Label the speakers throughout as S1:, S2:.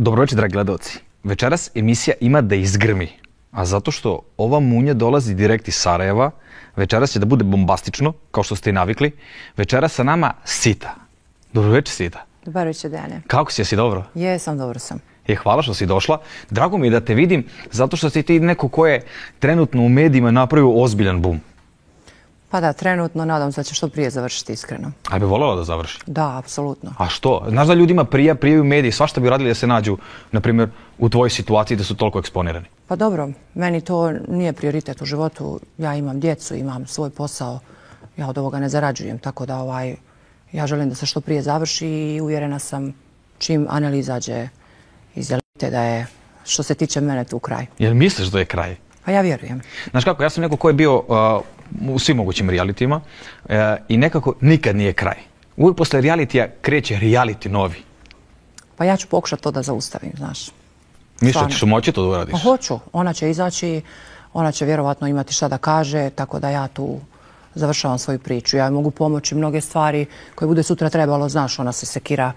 S1: Dobroveče, dragi gledalci. Večeras emisija ima da izgrmi, a zato što ova munja dolazi direkt iz Sarajeva, večeras će da bude bombastično, kao što ste i navikli. Večeras sa nama Sita. Dobroveče, Sita.
S2: Dobroveče, Dejane.
S1: Kako si, jesi dobro?
S2: Jesam, dobro sam.
S1: Hvala što si došla. Drago mi je da te vidim, zato što si ti neko ko je trenutno u medijima napravio ozbiljan bum.
S2: Pa da, trenutno nadam se da će što prije završiti, iskreno.
S1: A bi voljela da završi?
S2: Da, apsolutno.
S1: A što? Znaš da ljudima prijavaju mediji, svašta bi radili da se nađu, na primjer, u tvojoj situaciji da su toliko eksponirani?
S2: Pa dobro, meni to nije prioritet u životu. Ja imam djecu, imam svoj posao, ja od ovoga ne zarađujem, tako da ja želim da se što prije završi i uvjerena sam čim analiza izađe iz elite da je, što se tiče mene, tu kraj.
S1: Jel misliš da je kraj?
S2: Pa ja vjerujem.
S1: Znaš kako, ja sam neko ko je bio u svim mogućim realitima i nekako nikad nije kraj. Uvijek posle realitija kreće reality novi.
S2: Pa ja ću pokušati to da zaustavim, znaš.
S1: Misliš da ćeš moći to da uradiš?
S2: Pa hoću. Ona će izaći, ona će vjerovatno imati šta da kaže, tako da ja tu završavam svoju priču. Ja mogu pomoći mnoge stvari koje bude sutra trebalo, znaš, ona se sekira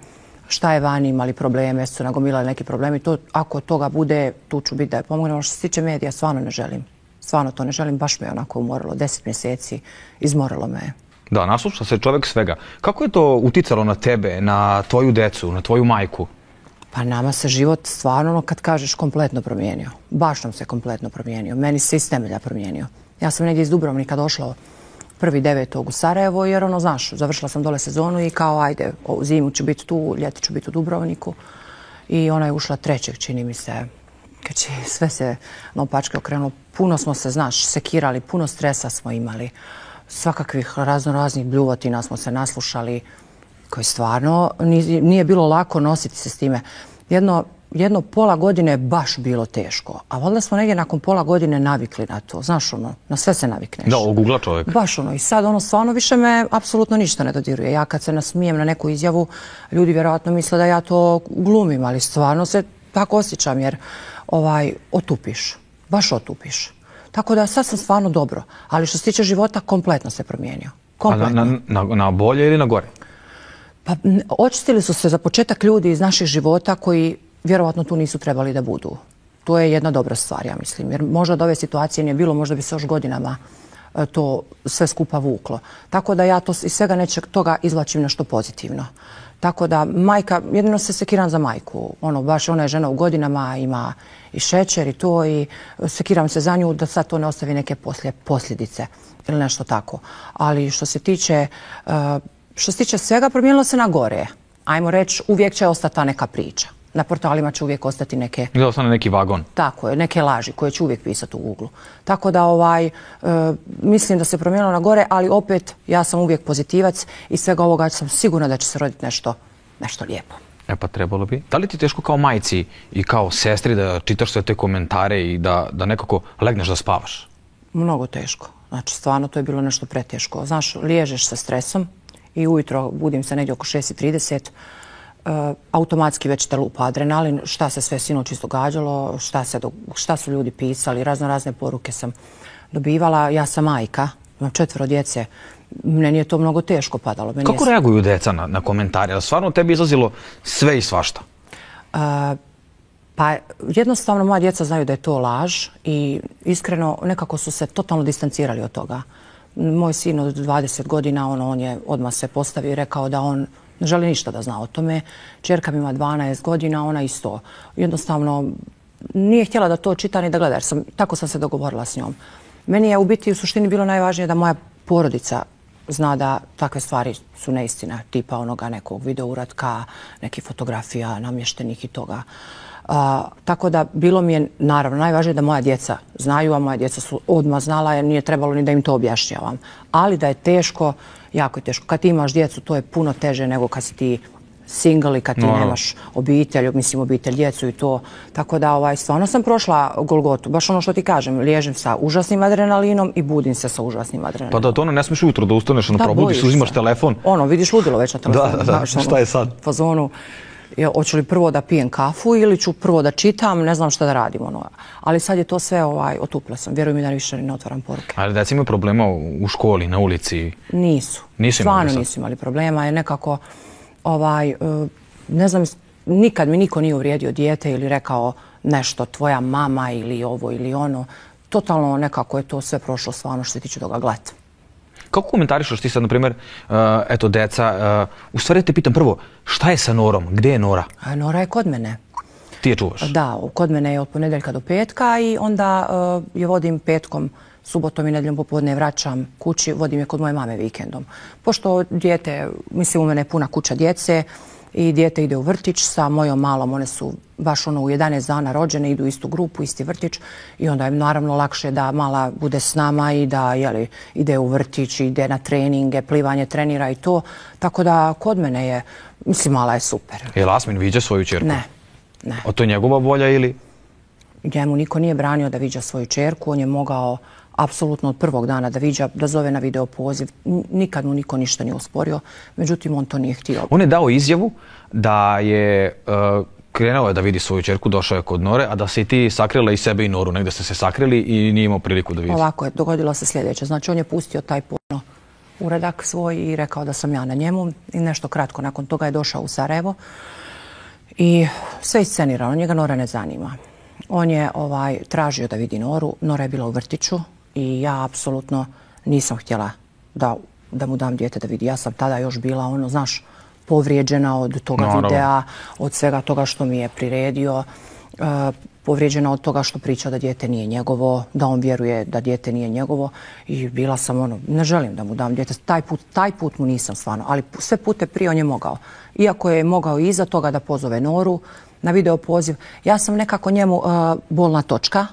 S2: šta je vani, imali probleme, su nagomilali neki problemi. Ako toga bude, tu ću biti da je pomognemo. Što se tiče medija, stvarno ne želim. Stvarno to ne želim, baš me je onako umorilo. 10 mjeseci, izmorilo me je.
S1: Da, nasluša se čovjek svega. Kako je to uticalo na tebe, na tvoju decu, na tvoju majku?
S2: Pa nama se život stvarno, kad kažeš, kompletno promijenio. Baš nam se kompletno promijenio. Meni se iz temelja promijenio. Ja sam negdje iz Dubrovnika došla 1.9. u Sarajevo jer znaš, završila sam dole sezonu i kao ajde, zimu ću biti tu, ljeti ću biti u Dubrovniku. I ona je ušla 3. čini mi se, kad će sve se naopačke okrenulo. Puno smo se, znaš, sekirali, puno stresa smo imali. Svakakvih raznih bljuvotina smo se naslušali, koji stvarno nije bilo lako nositi se s time. Jedno pola godine je baš bilo teško, a valjda smo negdje nakon pola godine navikli na to. Znaš, na sve se navikneš.
S1: Da, ogugla čovjek.
S2: Baš i sad stvarno više me apsolutno ništa ne dodiruje. Ja kad se nasmijem na neku izjavu, ljudi vjerojatno misle da ja to glumim, ali stvarno se tako osjećam jer otupiš, baš otupiš. Tako da sad sam stvarno dobro, ali što se tiče života kompletno se promijenio. Kompletno.
S1: Na bolje ili na gore?
S2: Pa očistili su se za početak ljudi iz naših života koji vjerovatno tu nisu trebali da budu. To je jedna dobra stvar, ja mislim. Jer možda od ove situacije nije bilo, možda bi se još godinama to sve skupa vuklo. Tako da ja to iz svega nečeg toga izvlačim nešto pozitivno. Tako da majka, jedino se sekiram za majku. Baš ona je žena u godinama, ima i šećer i to i sekiram se za nju da sad to ne ostavi neke posljedice ili nešto tako. Ali što se tiče svega, promijenilo se na gore. Ajmo reći, uvijek će ostati ta neka priča. Na portalima će uvijek ostati neke...
S1: Da ostane neki vagon.
S2: Tako je, neke laži koje će uvijek pisati u Google. Tako da mislim da se promijenilo na gore, ali opet ja sam uvijek pozitivac i svega ovoga sam sigurna da će se roditi nešto lijepo.
S1: E pa trebalo bi. Da li ti teško kao majci i kao sestri da čitaš sve te komentare i da nekako legneš da spavaš?
S2: Mnogo teško. Znači, stvarno to je bilo nešto preteško. Znaš, liježeš sa stresom i ujutro budim se negdje oko 6:30, automatski već te lupa adrenalin, šta se sve sinoć događalo, šta su ljudi pisali, razne poruke sam dobivala. Ja sam majka, imam 4 djece, meni je to mnogo teško padalo.
S1: Kako reaguju djeca na komentare? Stvarno tebi izlazilo sve i svašta?
S2: Pa jednostavno moja djeca znaju da je to laž i iskreno nekako su se totalno distancirali od toga. Moj sin od 20 godina, on je odmah se postavio i rekao da on ne želi ništa da zna o tome. Čerka mi ima 12 godina, ona isto. Jednostavno nije htjela da to čita ni da gleda, jer tako sam se dogovorila s njom. Meni je u biti u suštini bilo najvažnije da moja porodica zna da takve stvari su neistina, tipa onoga nekog videouratka, nekih fotografija namještenih i toga. Tako da bilo mi je naravno najvažnije da moja djeca znaju, a moja djeca su odmah znala jer nije trebalo ni da im to objašnjavam. Ali da je teško, jako je teško. Kad ti imaš djecu, to je puno teže nego kad si ti single i kad ti nemaš obitelj, mislim obitelj, djecu i to. Tako da stvarno sam prošla golgotu. Baš ono što ti kažem, liježem sa užasnim adrenalinom i budim se sa užasnim adrenalinom.
S1: Pa da ne smiješ ujutro da ustaneš, probudiš, uzimaš telefon.
S2: Vidiš ludilo već na telefonu.
S1: Da, šta je sad?
S2: Fazonu. Hoću li prvo da pijem kafu ili ću prvo da čitam, ne znam šta da radim. Ali sad je to sve, otupila sam. Vjeruj mi da više ne otvaram poruke.
S1: Ali djeca imaju problema u školi, na ulici?
S2: Nisu. Stvarno nisu imali problema. Je nekako, ne znam nikad mi niko nije uvrijedio dijete ili rekao nešto tvoja mama ili ovo ili ono. Totalno nekako je to sve prošlo stvarno što se tiče toga gleda.
S1: Kako komentarišaš ti sad, na primjer, eto, deca, u stvari te pitam prvo, šta je sa Norom? Gdje je Nora?
S2: Nora je kod mene.
S1: Ti je čuvaš?
S2: Da, kod mene je od ponedjeljka do petka i onda je vodim petkom, subotom i nedjeljom popodne vraćam kući, vodim je kod moje mame vikendom. Pošto dijete, mislim u mene je puna kuća djece i dijete ide u vrtić sa mojom malom, one su baš u 11 dana rođene, idu u istu grupu, isti vrtić i onda je naravno lakše da mala bude s nama i da ide u vrtić, ide na treninge, plivanje, trenira i to. Tako da kod mene je, mislim, mala je super.
S1: Je li Asmin viđa svoju ćerku?
S2: Ne.
S1: O to je njegova volja ili?
S2: Njemu niko nije branio da viđa svoju ćerku, on je mogao apsolutno od prvog dana da viđa, da zove na video poziv. Nikad mu niko ništa nije usporio, međutim on to nije htio.
S1: On je dao izjavu da je krenuo je da vidi svoju ćerku, došao je kod Nore, a da si ti sakrila i sebe i Noru. Negdje ste se sakrili i nije imao priliku da vidi.
S2: Ovako je, dogodilo se sljedeće. Znači on je pustio taj porno uradak svoj i rekao da sam ja na njemu i nešto kratko nakon toga je došao u Sarajevo i sve iscenirano, njega Nora ne zanima. On je tražio da vidi Noru, Nora je bila u vrtiću i ja apsolutno nisam htjela da mu dam dijete da vidi. Ja sam tada još bila, znaš, povrijeđena od toga videa, od svega toga što mi je priredio, povrijeđena od toga što priča da dijete nije njegovo, da on vjeruje da dijete nije njegovo i bila sam ne želim da mu dam dijete. Taj put mu nisam stvarno, ali sve pute prije on je mogao. Iako je mogao i iza toga da pozove Noru na video poziv, ja sam nekako njemu bolna točka.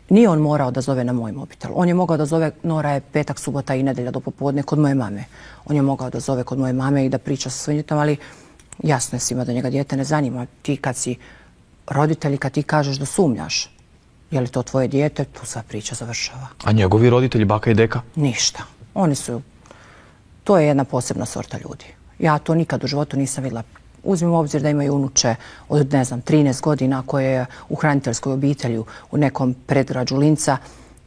S2: Nije on morao da zove na moj mobitel. On je mogao da zove, Nora je petak, subota i nedjelja do popodne kod moje mame. On je mogao da zove kod moje mame i da priča sa svojim djetom, ali jasno je svima da njega dijete ne zanima. Ti kad si roditelj, kad ti kažeš da sumnjaš, je li to tvoje dijete, tu sva priča završava.
S1: A njegovi roditelji, baka i deka?
S2: Ništa. To je jedna posebna sorta ljudi. Ja to nikad u životu nisam vidjela. Uzmimo u obzir da imaju unuče od, 13 godina koje je u hraniteljskoj obitelji u nekom predgrađu Linca,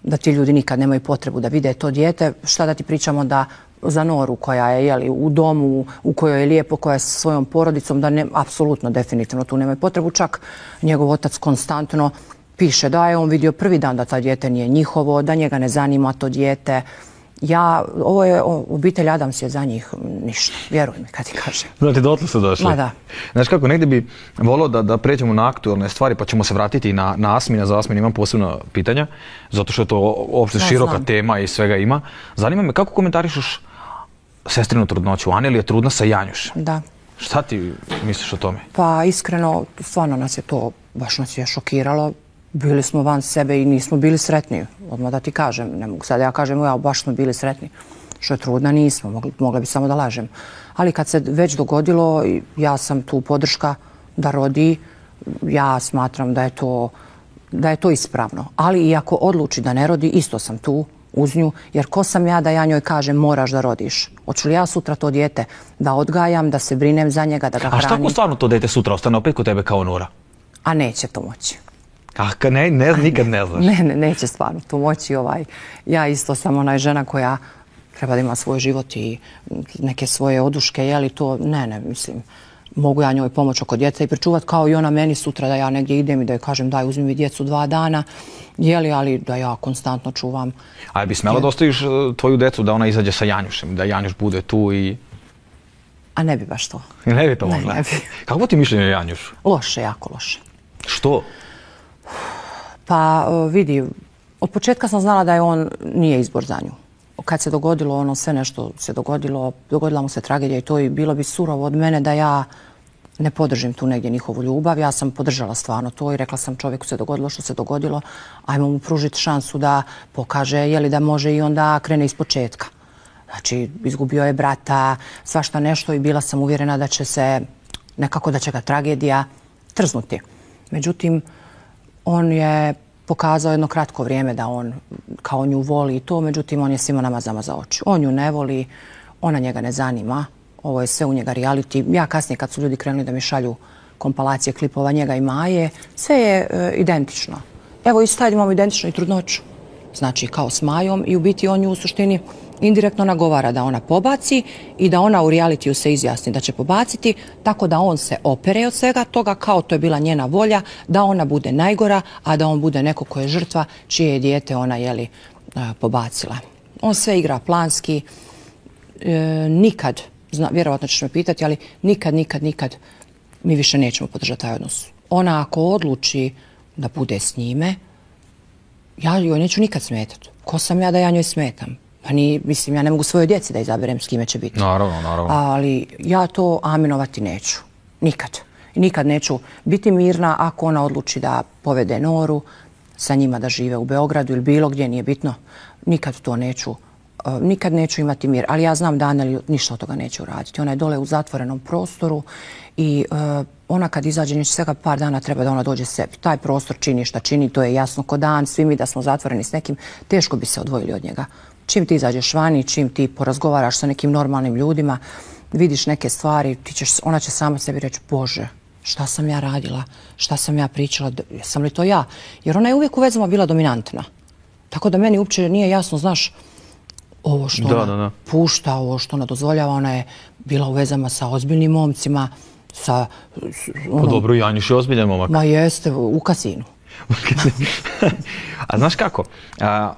S2: da ti ljudi nikad nemaju potrebu da vide to dijete. Šta da ti pričamo da za Noru koja je u domu, u kojoj je lijepo, koja je sa svojom porodicom, da apsolutno, definitivno tu nemaju potrebu. Čak njegov otac konstantno piše da je on vidio prvi dan da ta dijete nije njihovo, da njega ne zanima to dijete. Ovo je obitelj Adams je za njih ništa, vjeruj mi kad ti kažem.
S1: Znači, dotle su došli.
S2: Ma da.
S1: Znaš kako, negdje bi volio da pređemo na aktualne stvari, pa ćemo se vratiti na Asmina. Za Asmina imam posebno pitanja, zato što je to uopšte široka tema i svega ima. Zanima me kako komentarišeš sestrinu trudnoću. Anel je trudna sa Janjušem.
S2: Da.
S1: Šta ti misliš o tome?
S2: Pa iskreno, stvarno baš nas je šokiralo. Bili smo van sebe i nismo bili sretni. Odmah da ti kažem, ne mogu sad ja kažem, baš smo bili sretni. Što je trudna, nismo, mogla bi samo da lažem. Ali kad se već dogodilo, ja sam tu podrška da rodi, ja smatram da je to ispravno. Ali i ako odluči da ne rodi, isto sam tu uz nju, jer ko sam ja da ja njoj kažem moraš da rodiš? Hoću li ja sutra to dijete da odgajam, da se brinem za njega, da ga hranim?
S1: A šta ako stvarno to dijete sutra ostane opet kod tebe kao Nora?
S2: A neće to moći.
S1: Nikad ne znaš.
S2: Neće stvarno to moći. Ja isto sam žena koja treba da ima svoj život i neke svoje oduške, je li to? Ne, mislim. Mogu ja njoj pomoći oko djeca i pričuvati kao i ona meni sutra da ja negdje idem i da joj kažem daj uzmi mi djecu 2 dana, ali da ja konstantno čuvam.
S1: A bi smjela da ostaviš tvoju djecu da ona izađe sa Janjušem, da Janjuš bude tu i...
S2: A ne bi baš to.
S1: Ne bi to mogla?
S2: Ne bi.
S1: Kako ti mišljenje o Janjušu?
S2: Loše, jako loše.
S1: Što?
S2: Pa vidi, od početka sam znala da on nije izbor za nju. Kad se dogodilo sve nešto se dogodila mu se tragedija i to i bilo bi surovo od mene da ja ne podržim tu negdje njihovu ljubav. Ja sam podržala stvarno to i rekla sam čovjeku se dogodilo što se dogodilo, ajmo mu pružiti šansu da pokaže da može i onda krene iz početka. Znači, izgubio je brata, svašta nešto i bila sam uvjerena da će se nekako da će ga tragedija trznuti. Međutim, on je pokazao jedno kratko vrijeme da on kao nju voli i to, međutim on je svima nama zamazao oči. On nju ne voli, ona njega ne zanima, ovo je sve u njega reality. Ja kasnije kad su ljudi krenuli da mi šalju kompalacije klipova njega i Maje, sve je identično. Evo i sad imamo identično i trudnoću. Znači kao s Majom i u biti on nju u suštini indirektno nagovara da ona pobaci i da ona u realitiju se izjasni da će pobaciti, tako da on se opere od svega toga, kao to je bila njena volja, da ona bude najgora, a da on bude neko ko je žrtva čije je dijete ona pobacila. On sve igra planski, nikad, vjerovatno ćeš me pitati, ali nikad mi više nećemo podržati taj odnos. Ona ako odluči da bude s njime, ja joj neću nikad smetati. Ko sam ja da ja njoj smetam? Pa mislim, ja ne mogu svojoj djeci da izaberem s kime će biti.
S1: Naravno.
S2: Ali ja to aminovati neću. Nikad. Nikad neću biti mirna ako ona odluči da povede Noru sa njima da žive u Beogradu ili bilo gdje, nije bitno. Nikad to neću. Nikad neću imati mir. Ali ja znam da Anneli ništa od toga neće uraditi. Ona je dole u zatvorenom prostoru i ona kad izađe neće svega par dana treba da ona dođe sebi. Taj prostor čini šta čini, to je jasno ko dan. Svi mi da smo zatvoreni s nekim, teško bi se odvojili od njega. Čim ti izađeš vani, čim ti porazgovaraš sa nekim normalnim ljudima, vidiš neke stvari, ona će sama sebi reći, Bože, šta sam ja radila, šta sam ja pričala, sam li to ja? Jer ona je uvijek u vezama bila dominantna. Tako da meni uopće nije jasno, znaš, ovo što ona pušta, ovo što ona dozvoljava, ona je bila u vezama sa ozbiljnim momcima, sa...
S1: Pa dobro, Janjuš je ozbiljan momak.
S2: Ma jeste, u kasinu.
S1: A znaš kako?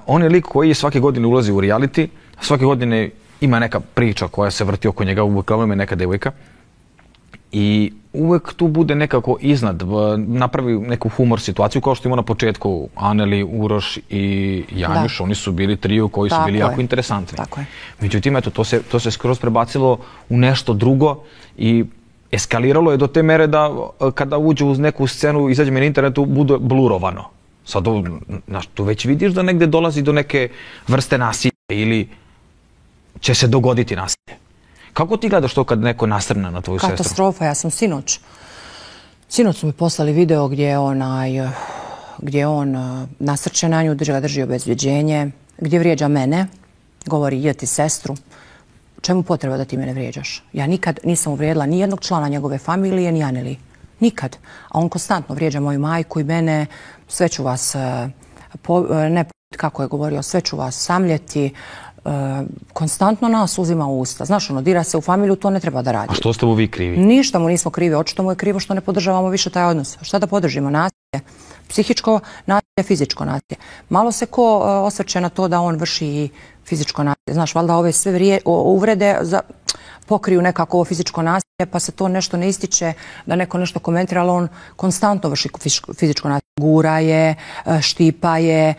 S1: On je lik koji svake godine ulazi u reality, svake godine ima neka priča koja se vrti oko njega, uvijek ima neka devojka. I uvijek tu bude nekako iznad, napravi neku humor situaciju kao što ima na početku Anneli, Uroš i Janjuš. Oni su bili trio koji su bili jako interesantni. Međutim, eto, to se skroz prebacilo u nešto drugo i eskaliralo je do te mere da kada uđu uz neku scenu, izađe mi na internetu, bude blurovano. Sad tu već vidiš da negde dolazi do neke vrste nasilja ili će se dogoditi nasilje. Kako ti gledaš to kad neko nasrne na tvoju sestru?
S2: Katastrofa, ja sam sinoć su mi poslali video gdje je on nasrče na nju, drži obezvjeđenje, gdje vrijeđa mene, govori je ti sestru. Čemu potreba da ti mene vrijeđaš? Ja nikad nisam uvrijedila ni jednog člana njegove familije, ni Anneli. Nikad. A on konstantno vrijeđa moju majku i mene. Sve ću vas, ne kako je govorio, sve ću vas samljeti. Konstantno nas uzima u usta. Znaš, dira se u familiju, to ne treba da radi.
S1: A što ste mu vi krivi?
S2: Ništa mu nismo krivi. Očito mu je krivo što ne podržavamo više taj odnos. Šta da podržimo? Nasilje. Psihičko nasilje, fizičko nasilje. Malo se ko osvrće na to da on vrši i fizičko nasilje. Znaš, valjda ove sve uvrede pokriju nekako ovo fizičko nasilje, pa se to nešto ne ističe, da neko nešto komentira, ali on konstantno vrši fizičko nasilje. Gura je, štipa je,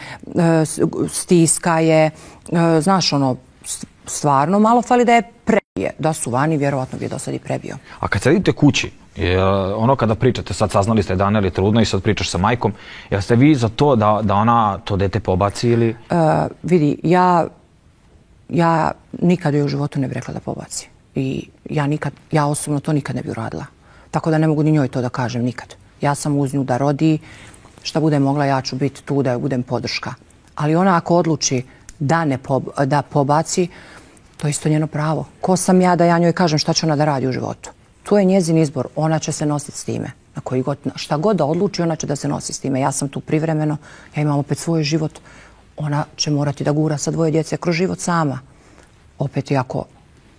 S2: stiska je. Znaš, stvarno malo fali da je prebije. Da su vani, vjerovatno bi je do sad i prebio.
S1: A kad sedite kući, kada pričate, sad saznali ste da je Anneli trudna i sad pričaš sa majkom, jel ste vi za to da ona to dete pobaci ili...
S2: Vidi, ja nikad joj u životu ne bi rekla da pobaci. I ja osobno to nikad ne bi uradila. Tako da ne mogu ni njoj to da kažem nikad. Ja sam uz nju da rodi, šta bude mogla, ja ću biti tu da joj budem podrška. Ali ona ako odluči da pobaci, to je isto njeno pravo. Ko sam ja da ja njoj kažem šta će ona da radi u životu? To je njezin izbor, ona će se nositi s time. Šta god da odluči, ona će da se nosi s time. Ja sam tu privremeno, ja imam opet svoj život. Ona će morati da gura sa dvoje djece kroz život sama. Opet i ako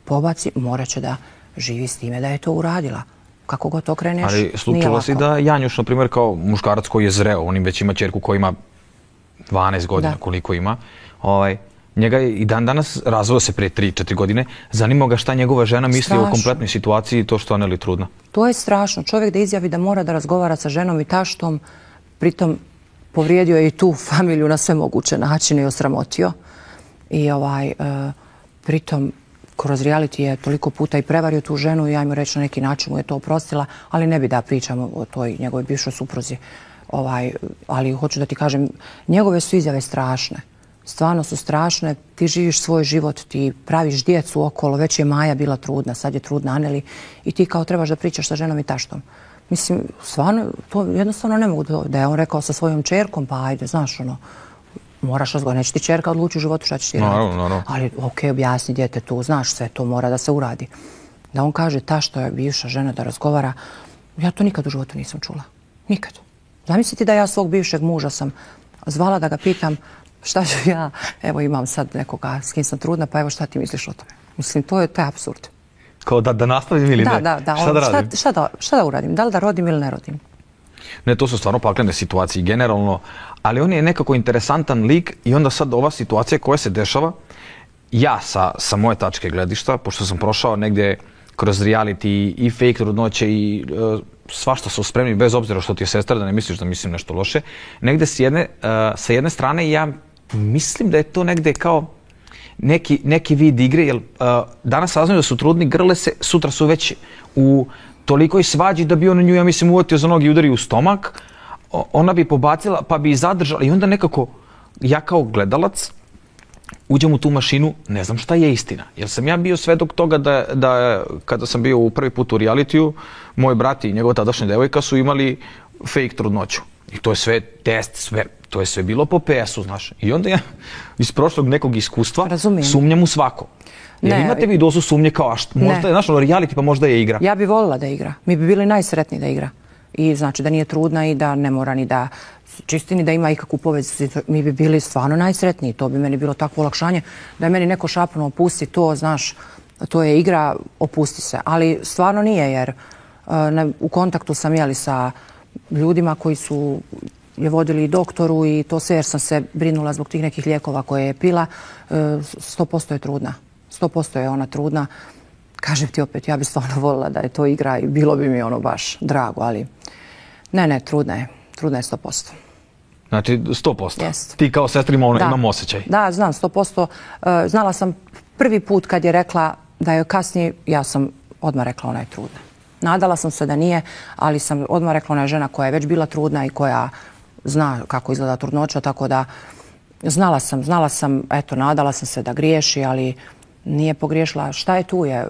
S2: pobaci, morat će da živi s time da je to uradila. Kako god okreneš, nije lako.
S1: Ali slučilo si da Janjuš, na primjer, kao muškarac koji je zreo, on već ima ćerku koja ima 12 godina, koliko ima, njega je i dan danas, razveo se prije 3-4 godine, zanima ga šta njegova žena misli o kompletnoj situaciji i to što Anneli trudna.
S2: To je strašno. Čovjek da izjavi da mora da razgovara sa ženom i taštom, pritom povrijedio je i tu familiju na sve moguće načine i osramotio. I pritom kroz reality je toliko puta i prevario tu ženu i ja mu reći na neki način mu je to oprostila, ali ne bi da pričamo o toj njegovoj bivšoj supruzi. Ali hoću da ti kažem, njegove su izjave strašne. Stvarno su strašne. Ti živiš svoj život, ti praviš djecu okolo, već je Maja bila trudna, sad je trudna Anneli i ti kao trebaš da pričaš sa ženom i taštom. Mislim, stvarno, to jednostavno ne mogu da je on rekao sa svojom čerkom, pa ajde, znaš, moraš razgovarati. Neće ti čerka odluči u životu šta ćeš ti raditi. Ali, objasni djetetu, znaš, sve to mora da se uradi. Da on kaže tašto je bivša žena da razgovara, ja to nikad u životu nisam čula. Nikad. Zamisliti da ja svog bivšeg muža sam zvala da ga pitam Šta ću ja? Evo imam sad nekoga s kim sam trudna, pa evo šta ti misliš o tome? Mislim, to je apsurd.
S1: Kao da nastavim ili ne?
S2: Da.
S1: Šta da radim?
S2: Šta da uradim? Da li da rodim ili ne rodim?
S1: Ne, to su stvarno paklene situacije generalno, ali on je nekako interesantan lik i onda sad ova situacija koja se dešava, ja sa moje tačke gledišta, pošto sam prošao negdje kroz reality i fake trudnoće i svašta su spremni, bez obzira što ti je sestra, da ne misliš da mislim nešto loše, negdje sa jedne strane ja mislim da je to negdje kao neki vid igre, jer danas saznaju da su trudni, grle se, sutra su već u tolikoj svađi da bi on nju, ja mislim, uvatio za nogi i udario u stomak, ona bi pobacila pa bi zadržala i onda nekako ja kao gledalac uđem u tu mašinu, ne znam šta je istina. Jer sam ja bio svedok toga da kada sam bio u prvi put u realitiju, moj brat i njegova tadašnja devojka su imali fake trudnoću. I to je sve test, to je sve bilo po PS-u, znaš. I onda ja iz prošlog nekog iskustva sumnjam u svako. Jer imate vi dozu sumnje kao, možda je naš reality pa možda je igra.
S2: Ja bi volila da igra. Mi bi bili najsretniji da igra. I znači da nije trudna i da ne mora ni da čistini, da ima ikakvu povezu. Mi bi bili stvarno najsretniji. To bi meni bilo takvo olakšanje da je meni neko šapnuo, opusti to, znaš, to je igra, opusti se. Ali stvarno nije, jer u kontaktu sam jeli sa ljudima koji su je vodili i doktoru i to sve, jer sam se brinula zbog tih nekih lijekova koje je pila. 100% je trudna. 100% je ona trudna. Kažem ti opet, ja bi stvarno volila da je to igra i bilo bi mi ono baš drago, ali ne, trudna je. Trudna je 100%.
S1: Znači 100%?
S2: Jest.
S1: Ti kao sestra imam osjećaj?
S2: Da, znam 100%. Znala sam prvi put kad je rekla da je kasnije, ja sam odmah rekla ona je trudna. Nadala sam se da nije, ali sam odmah rekla ona je žena koja je već bila trudna i koja zna kako izgleda trudnoća, tako da znala sam, eto, nadala sam se da griješi, ali nije pogriješila. Šta je tu je?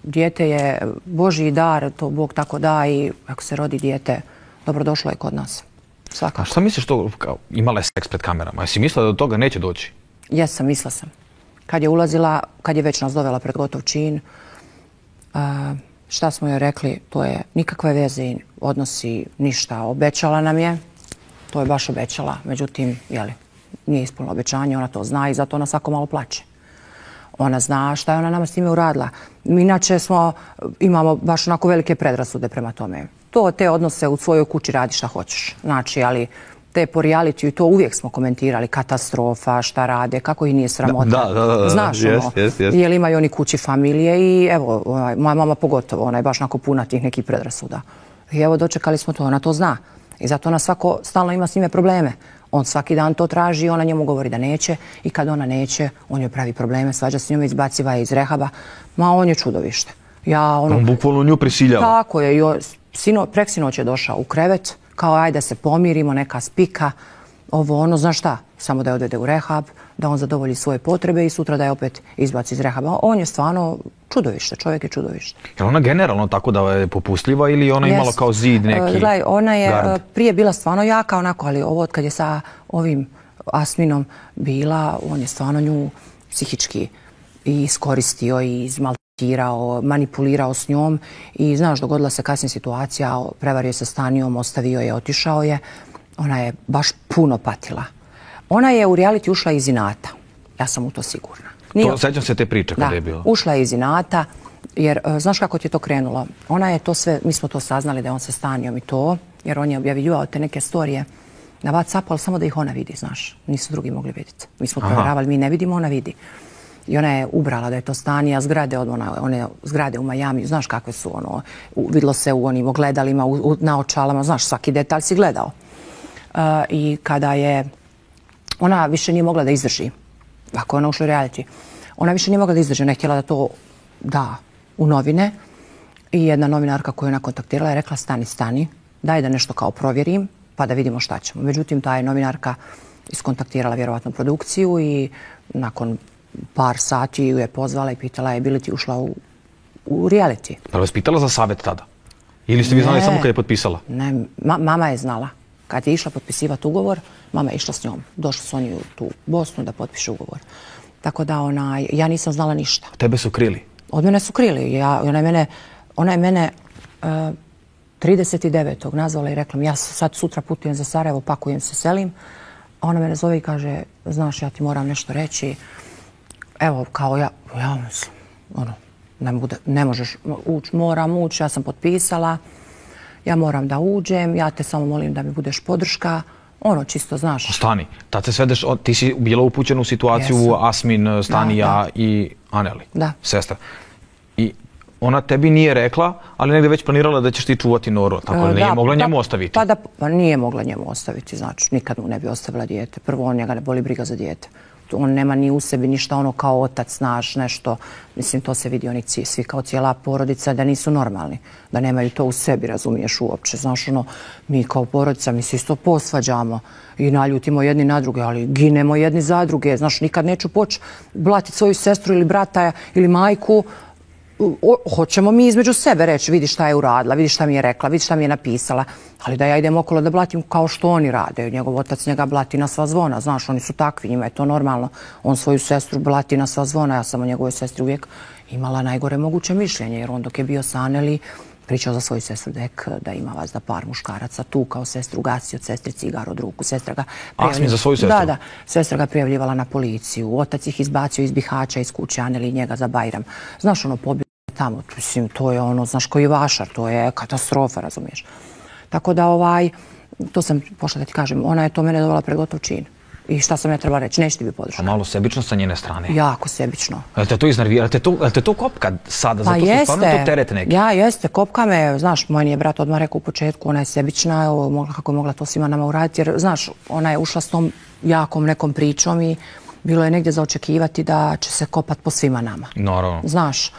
S2: Dijete je Božji dar, to Bog tako da i ako se rodi dijete, dobrodošlo je kod nas. Svakako.
S1: A šta misliš to, imala je seks pred kamerama? Jesi mislila da do toga neće doći?
S2: Jesam, mislila sam. Kad je ulazila, kad je već nas dovela pred gotov čin, šta smo joj rekli, to je nikakve veze i odnosi, ništa. Obećala nam je, to je baš obećala, međutim, nije ispunila obećanje, ona to zna i zato ona svako malo plače. Ona zna šta je ona nama s time uradila. Mi inače imamo baš onako velike predrasude prema tome. Te odnose u svojoj kući radi šta hoćeš. Znači, ali te po realitiju i to uvijek smo komentirali, katastrofa, šta rade, kako ih nije sramota.
S1: Da.
S2: Znaš ono, jer imaju oni kući familije i evo, moja mama pogotovo, ona je baš onako puna tih nekih predrasuda. I evo, dočekali smo to, ona to zna. I zato ona svako stalno ima s njime probleme. On svaki dan to traži, ona njemu govori da neće i kad ona neće, on joj pravi probleme, svađa s njom, izbaciva je iz rehaba. Ma, on je čudovište.
S1: On bukvalno nju prisiljava.
S2: Tako je. Preksinoć je došao u krevet, kao ajde da se pomirimo, neka spika, znaš šta, samo da je odvede u rehab, da on zadovolji svoje potrebe i sutra da je opet izbaci iz rehaba. On je stvarno čudovište, čovjek je čudovište.
S1: Je ona generalno tako da je popustljiva ili ona imala kao zid neki
S2: gledaj, ona je
S1: gard?
S2: Prije bila stvarno jaka onako, ali ovo kad je sa ovim Asminom bila, on je stvarno nju psihički i iskoristio i izmaltretirao, manipulirao s njom i znaš, dogodila se kasnije situacija, prevario se Stanijom, ostavio je, otišao je. Ona je baš puno patila. Ona je u reality ušla iz inata. Ja sam u to sigurna.
S1: Sjećam se te priče kada je bilo.
S2: Ušla je iz inata, jer znaš kako ti je to krenulo? Ona je to sve, mi smo to saznali da je on sa Stanijom i to, jer on je objavljivao te neke storije na WhatsAppu, ali samo da ih ona vidi, znaš. Nisu drugi mogli vidjeti. Mi smo provjeravali, mi ne vidimo, ona vidi. I ona je ubrala da je to Stanija, zgrade, one zgrade u Miami, znaš kakve su, vidlo se u onim ogledalima, na očalama, znaš, svaki detalj si gledao. I kada je, ona više nije mogla da izdrži, ako je ona ušla u reality, ona više nije mogla da izdrži, ona je htjela da to da u novine i jedna novinarka koju je ona kontaktirala je rekla stani, daj da nešto kao provjerim pa da vidimo šta ćemo. Međutim, ta je novinarka iskontaktirala vjerovatno produkciju i nakon par sati ju je pozvala i pitala je bi li ti ušla u reality.
S1: Pa vas pitala za savjet tada? Ili ste vi znali samo kad je potpisala?
S2: Ne, mama je znala. Kad je išla potpisivati ugovor, mama je išla s njom. Došli su oni u tu Bosnu da potpišu ugovor. Tako da ja nisam znala ništa.
S1: Tebe su krili?
S2: Od mene su krili. Ona je mene 39. nazvala i rekla mi ja sad sutra putujem za Sarajevo, pakujem se, selim. A ona mene zove i kaže, znaš, ja ti moram nešto reći. Evo, kao ja mislim, ono, ne možeš ući, moram ući, ja sam potpisala, ja moram da uđem, ja te samo molim da mi budeš podrška. Ono, čisto, znaš.
S1: Stani, tad se svedeš, ti si bila upućena u situaciju Asmin, Stanija i Aneli, sestra. I ona tebi nije rekla, ali negdje već planirala da ćeš ti čuvati Noru, tako da nije mogla njemu ostaviti.
S2: Pa nije mogla njemu ostaviti, znači, nikad mu ne bi ostavila dijete. Prvo, on njega ne boli briga za dijete. On nema ni u sebi ništa ono kao otac, znaš, nešto. Mislim, to se vidi oni svi kao cijela porodica da nisu normalni. Da nemaju to u sebi, razumiješ, uopće. Znaš, ono, mi kao porodica, mi se isto posvađamo i naljutimo jedni na druge, ali ginemo jedni za druge. Znaš, nikad neću poći blatiti svoju sestru ili brata ili majku. Hoćemo mi između sebe reći, vidi šta je uradila, vidi šta mi je rekla, vidi šta mi je napisala, ali da ja idem okolo da blatim kao što oni rade. Njegov otac njega blati na sva zvona, znaš, oni su takvi, njima je to normalno. On svoju sestru blati na sva zvona, ja sam o njegovoj sestri uvijek imala najgore moguće mišljenje, jer on dok je bio sa Aneli pričao za svoju sestru da ima vas da par muškaraca tu kao sestru gasio, sestri cigar od ruku, sestra ga
S1: Asmin za svoju sestru?
S2: Da, sestra ga prijavljivala na policiju, otac ih izbacio iz Bihaća, iz kuće Aneli i njega za Bajram. Znaš, ono, pobio tamo, mislim, to je ono, znaš, koji vašar, to je katastrofa, razumiješ. Tako da, to sam pošla da ti kažem, ona je to mene dovela pred gotov čin. I šta sam ja trebala reći, neće ti bi podrška.
S1: A malo sebično sa njene strane.
S2: Jako sebično.
S1: Je li te to iznervira? Je li te to kopka sada? Zato što stvarno to teret neki?
S2: Ja, jeste, kopka me, znaš, moj nije brat odmah rekao u početku, ona je sebična, kako je mogla to svima nama uraditi, jer, znaš, ona je ušla s tom jakom nekom pričom i bilo je negdje za očekivati da će se kopat po svima nama.
S1: Naravno.
S2: Znaš,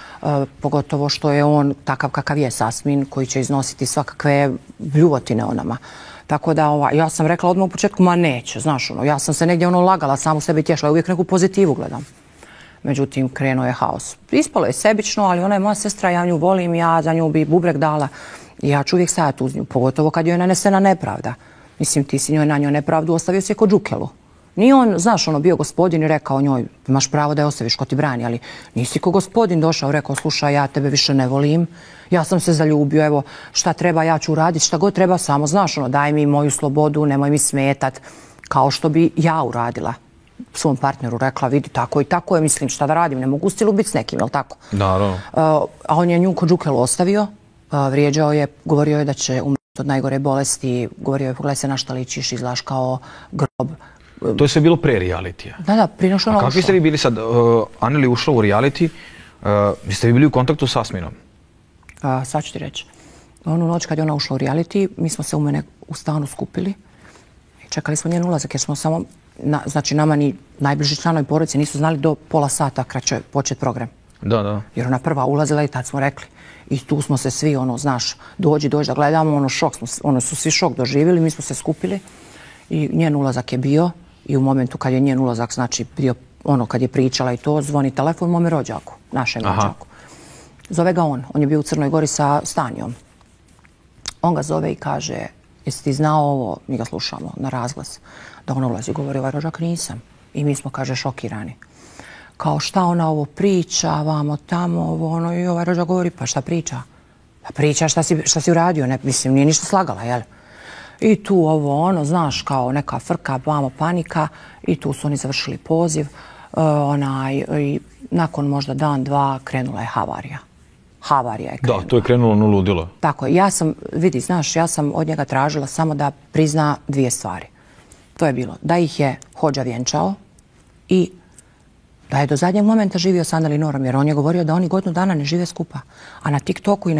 S2: pogotovo što je on takav kakav je Asmin, koji će iznositi svakakve bljuvotine o nama. Tako da, ja sam rekla odmah u početku, ma neće, znaš, ono, ja sam se negdje lagala, samu sebi tješla, uvijek neku pozitivu gledam. Međutim, krenuo je haos. Ispalo je sebično, ali ona je moja sestra, ja nju volim, ja za nju bi bubreg dala. I ja ću uvijek stajati uz nju, pogotovo kad joj je nanesena nepravda. Mislim, ti si na njoj nepravdu ostavio si je kod Đukelu. Nije on, znaš, bio gospodin i rekao njoj, imaš pravo da je ostaviš ko ti brani, ali nisi ko gospodin došao i rekao, slušaj, ja tebe više ne volim, ja sam se zaljubio, evo, šta treba, ja ću uraditi, šta god treba, samo, znaš, daj mi moju slobodu, nemoj mi smetat, kao što bi ja uradila. Svom partneru rekla, vidi, tako i tako je, mislim, šta da radim, ne mogu stilu biti s nekim, jel tako?
S1: Naravno.
S2: A on je nju kod Đukelu ostavio, vrijeđao je, govorio je da će umreti od najgore bolesti, govorio je, pogledaj se na šta ličiš, izgledaš kao grob.
S1: To je sve bilo pre realitija.
S2: Da, prije nego što ona ušla.
S1: A kakvi ste vi bili sad? Aneli ušla u reality, jeste vi bili u kontaktu s Asminom?
S2: Sad ću ti reći. Onu noć kad je ona ušla u reality, mi smo se u mene u stanu skupili i čekali smo njen ulazak jer smo samo, znači nama ni najbliži članovi porodice nisu znali do pola sata kad će početi program.
S1: Da.
S2: Jer ona prva ulazila i tad smo rekli. I tu smo se svi, znaš, dođi da gledamo, šok smo, su svi šok doživjeli, mi smo se skupili i njen ulazak je bio. I u momentu kad je njen ulazak, znači bio kad je pričala i to, zvoni telefon mome rođaku, našem rođaku. Zove ga on je bio u Crnoj Gori sa Stanijom. On ga zove i kaže, jesi ti znao ovo, mi ga slušamo na razglas, da ona ulazi, govori, ovaj rođak nisam. I mi smo, kaže, šokirani. Kao šta ona ovo priča, vamo tamo, i ovaj rođak govori, pa šta priča? Pa priča šta si uradio, mislim, nije ništa slagala, jel? I tu znaš, kao neka frka, vamo panika i tu su oni završili poziv. I nakon možda dan, dva krenula je havarija. Havarija je krenula.
S1: Da, to je krenulo na ludilo.
S2: Tako je. Ja sam od njega tražila samo da prizna dvije stvari. To je bilo da ih je hodža vjenčao i da je do zadnjeg momenta živio sa Aneli Norom, jer on je govorio da oni godinu dana ne žive skupa. A na TikToku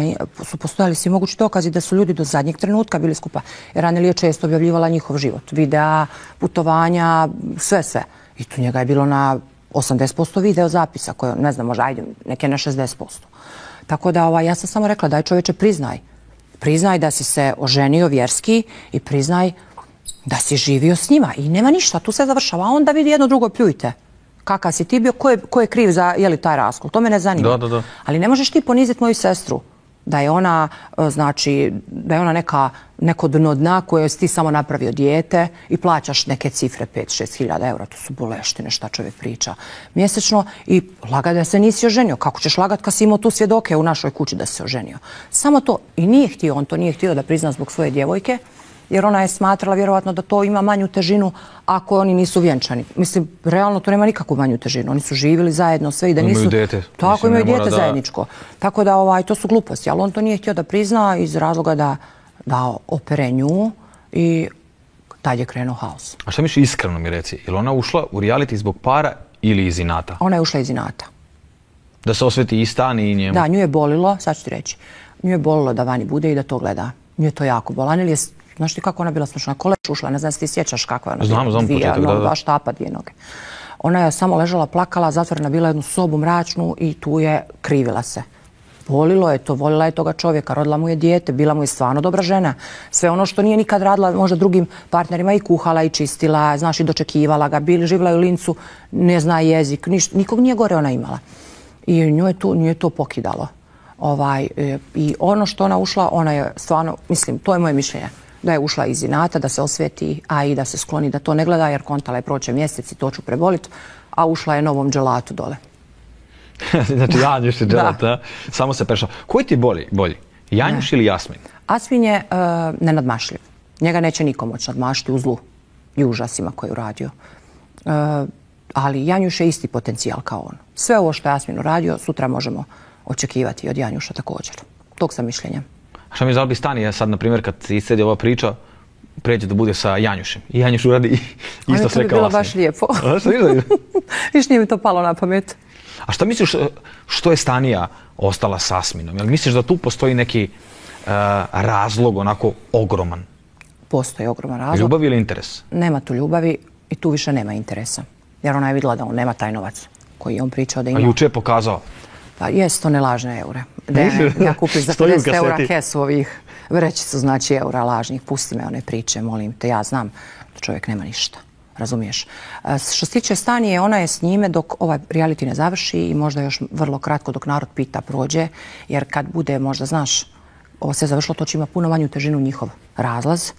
S2: su postojali svi mogući dokazi da su ljudi do zadnjeg trenutka bili skupa. Jer Aneli je često objavljivala njihov život. Videa, putovanja, sve. I tu njega je bilo na 80% video zapisa, koje, ne znam, možda ajde, neke na 60%. Tako da ja sam samo rekla, daj čovječe, priznaj. Priznaj da si se oženio vjerski i priznaj da si živio s njima. I nema ništa, tu se završava. A onda vidi jedno drugo, pljujte. Kakav si ti bio, ko je kriv za taj raskol. To me ne zanima.
S1: Da.
S2: Ali ne možeš ti poniziti moju sestru. Da je ona, znači, da je ona neko dno dna koje si ti samo napravio dijete i plaćaš neke cifre, 5-6 hiljada eura. To su boleštine, šta čovjek priča mjesečno. I laga da se nisi oženio. Kako ćeš lagat kad si imao tu svjedoke u našoj kući da se oženio? Samo to. I on to nije htio da prizna zbog svoje djevojke. jer ona je smatrala vjerovatno da to ima manju težinu ako oni nisu vjenčani. Mislim, realno to nema nikakvu manju težinu. Oni su živjeli zajedno sve i da nisu...
S1: Imaju dete.
S2: Tako, imaju dete zajedničko. Tako da to su gluposti, ali on to nije htio da prizna iz razloga da opere nju i tad je krenuo haos.
S1: A šta misliš, iskreno mi reci, je li ona ušla u reality zbog para ili iz inata?
S2: Ona je ušla iz inata.
S1: Da se osveti i stan i njemu?
S2: Da, nju je bolilo, sad ću ti reći, nju je bolilo da vani bude i da to gleda. Nju je to jako bolilo. Anel je, znaš ti kako ona bila slušna, koleš ušla, ne znam se ti sjećaš kakva je ona bila.
S1: Znam početak, da.
S2: Dva štapa, 2 noge. Ona je samo ležala, plakala, zatvorena bila jednu sobu mračnu i tu je krivila se. Volilo je to, volila je toga čovjeka, rodila mu je dijete, bila mu je stvarno dobra žena. Sve ono što nije nikad radila možda drugim partnerima, i kuhala i čistila, znaš, i dočekivala ga, živjela je u Lincu, ne zna jezik, nikog nije gore ona imala. I nju je to pokidalo. I ono što ona ušla, ona je stvarno, mislim, to je moje mišljenje, da je ušla iz inata, da se osveti, a i da se skloni da to ne gleda, jer kontala je proće mjesec i to ću preboliti, a ušla je novom dželatu dole.
S1: Znači Janjuš i dželat, a? Samo se prešao. Koji ti bolji? Janjuš ili Jasmin?
S2: Jasmin je nenadmašljiv. Njega neće niko moći nadmašiti u zlu i užasima koje je uradio. Ali Janjuš je isti potencijal kao on. Sve ovo što je Jasmin uradio, sutra možemo očekivati od Janjuša također. Tog sam mišljenja.
S1: A šta mi zalbi stani, sad, na primjer, kad se iscedi ova priča, pređe da bude sa Janjušem. I Janjuš uradi isto sve kao Jasmin.
S2: To bi bilo baš lijepo.
S1: A šta vidiš?
S2: Viš, nije mi to palo na pamet.
S1: A šta misliš, što je Stanija ostala s Jasminom? Jel misliš da tu postoji neki razlog onako ogroman?
S2: Postoji ogroman razlog.
S1: Ljubav ili interes?
S2: Nema tu ljubavi i tu više nema interesa. Jer ona je vidjela da on nema taj novac koji je on pričao da ima.
S1: A juče je pokazao?
S2: Pa jest, to ne lažne eure. Ja kupim za 50 eura kesu ovih vrećicu, znači eura lažnih. Pusti me one priče, molim te. Ja znam da čovjek nema ništa. Razumiješ? Što se tiče Stanije, ona je s njime dok ovaj reality ne završi i možda još vrlo kratko dok narod pita prođe, jer kad bude, možda znaš, ovo se završilo, to će ima puno manju težinu njihov razlaz.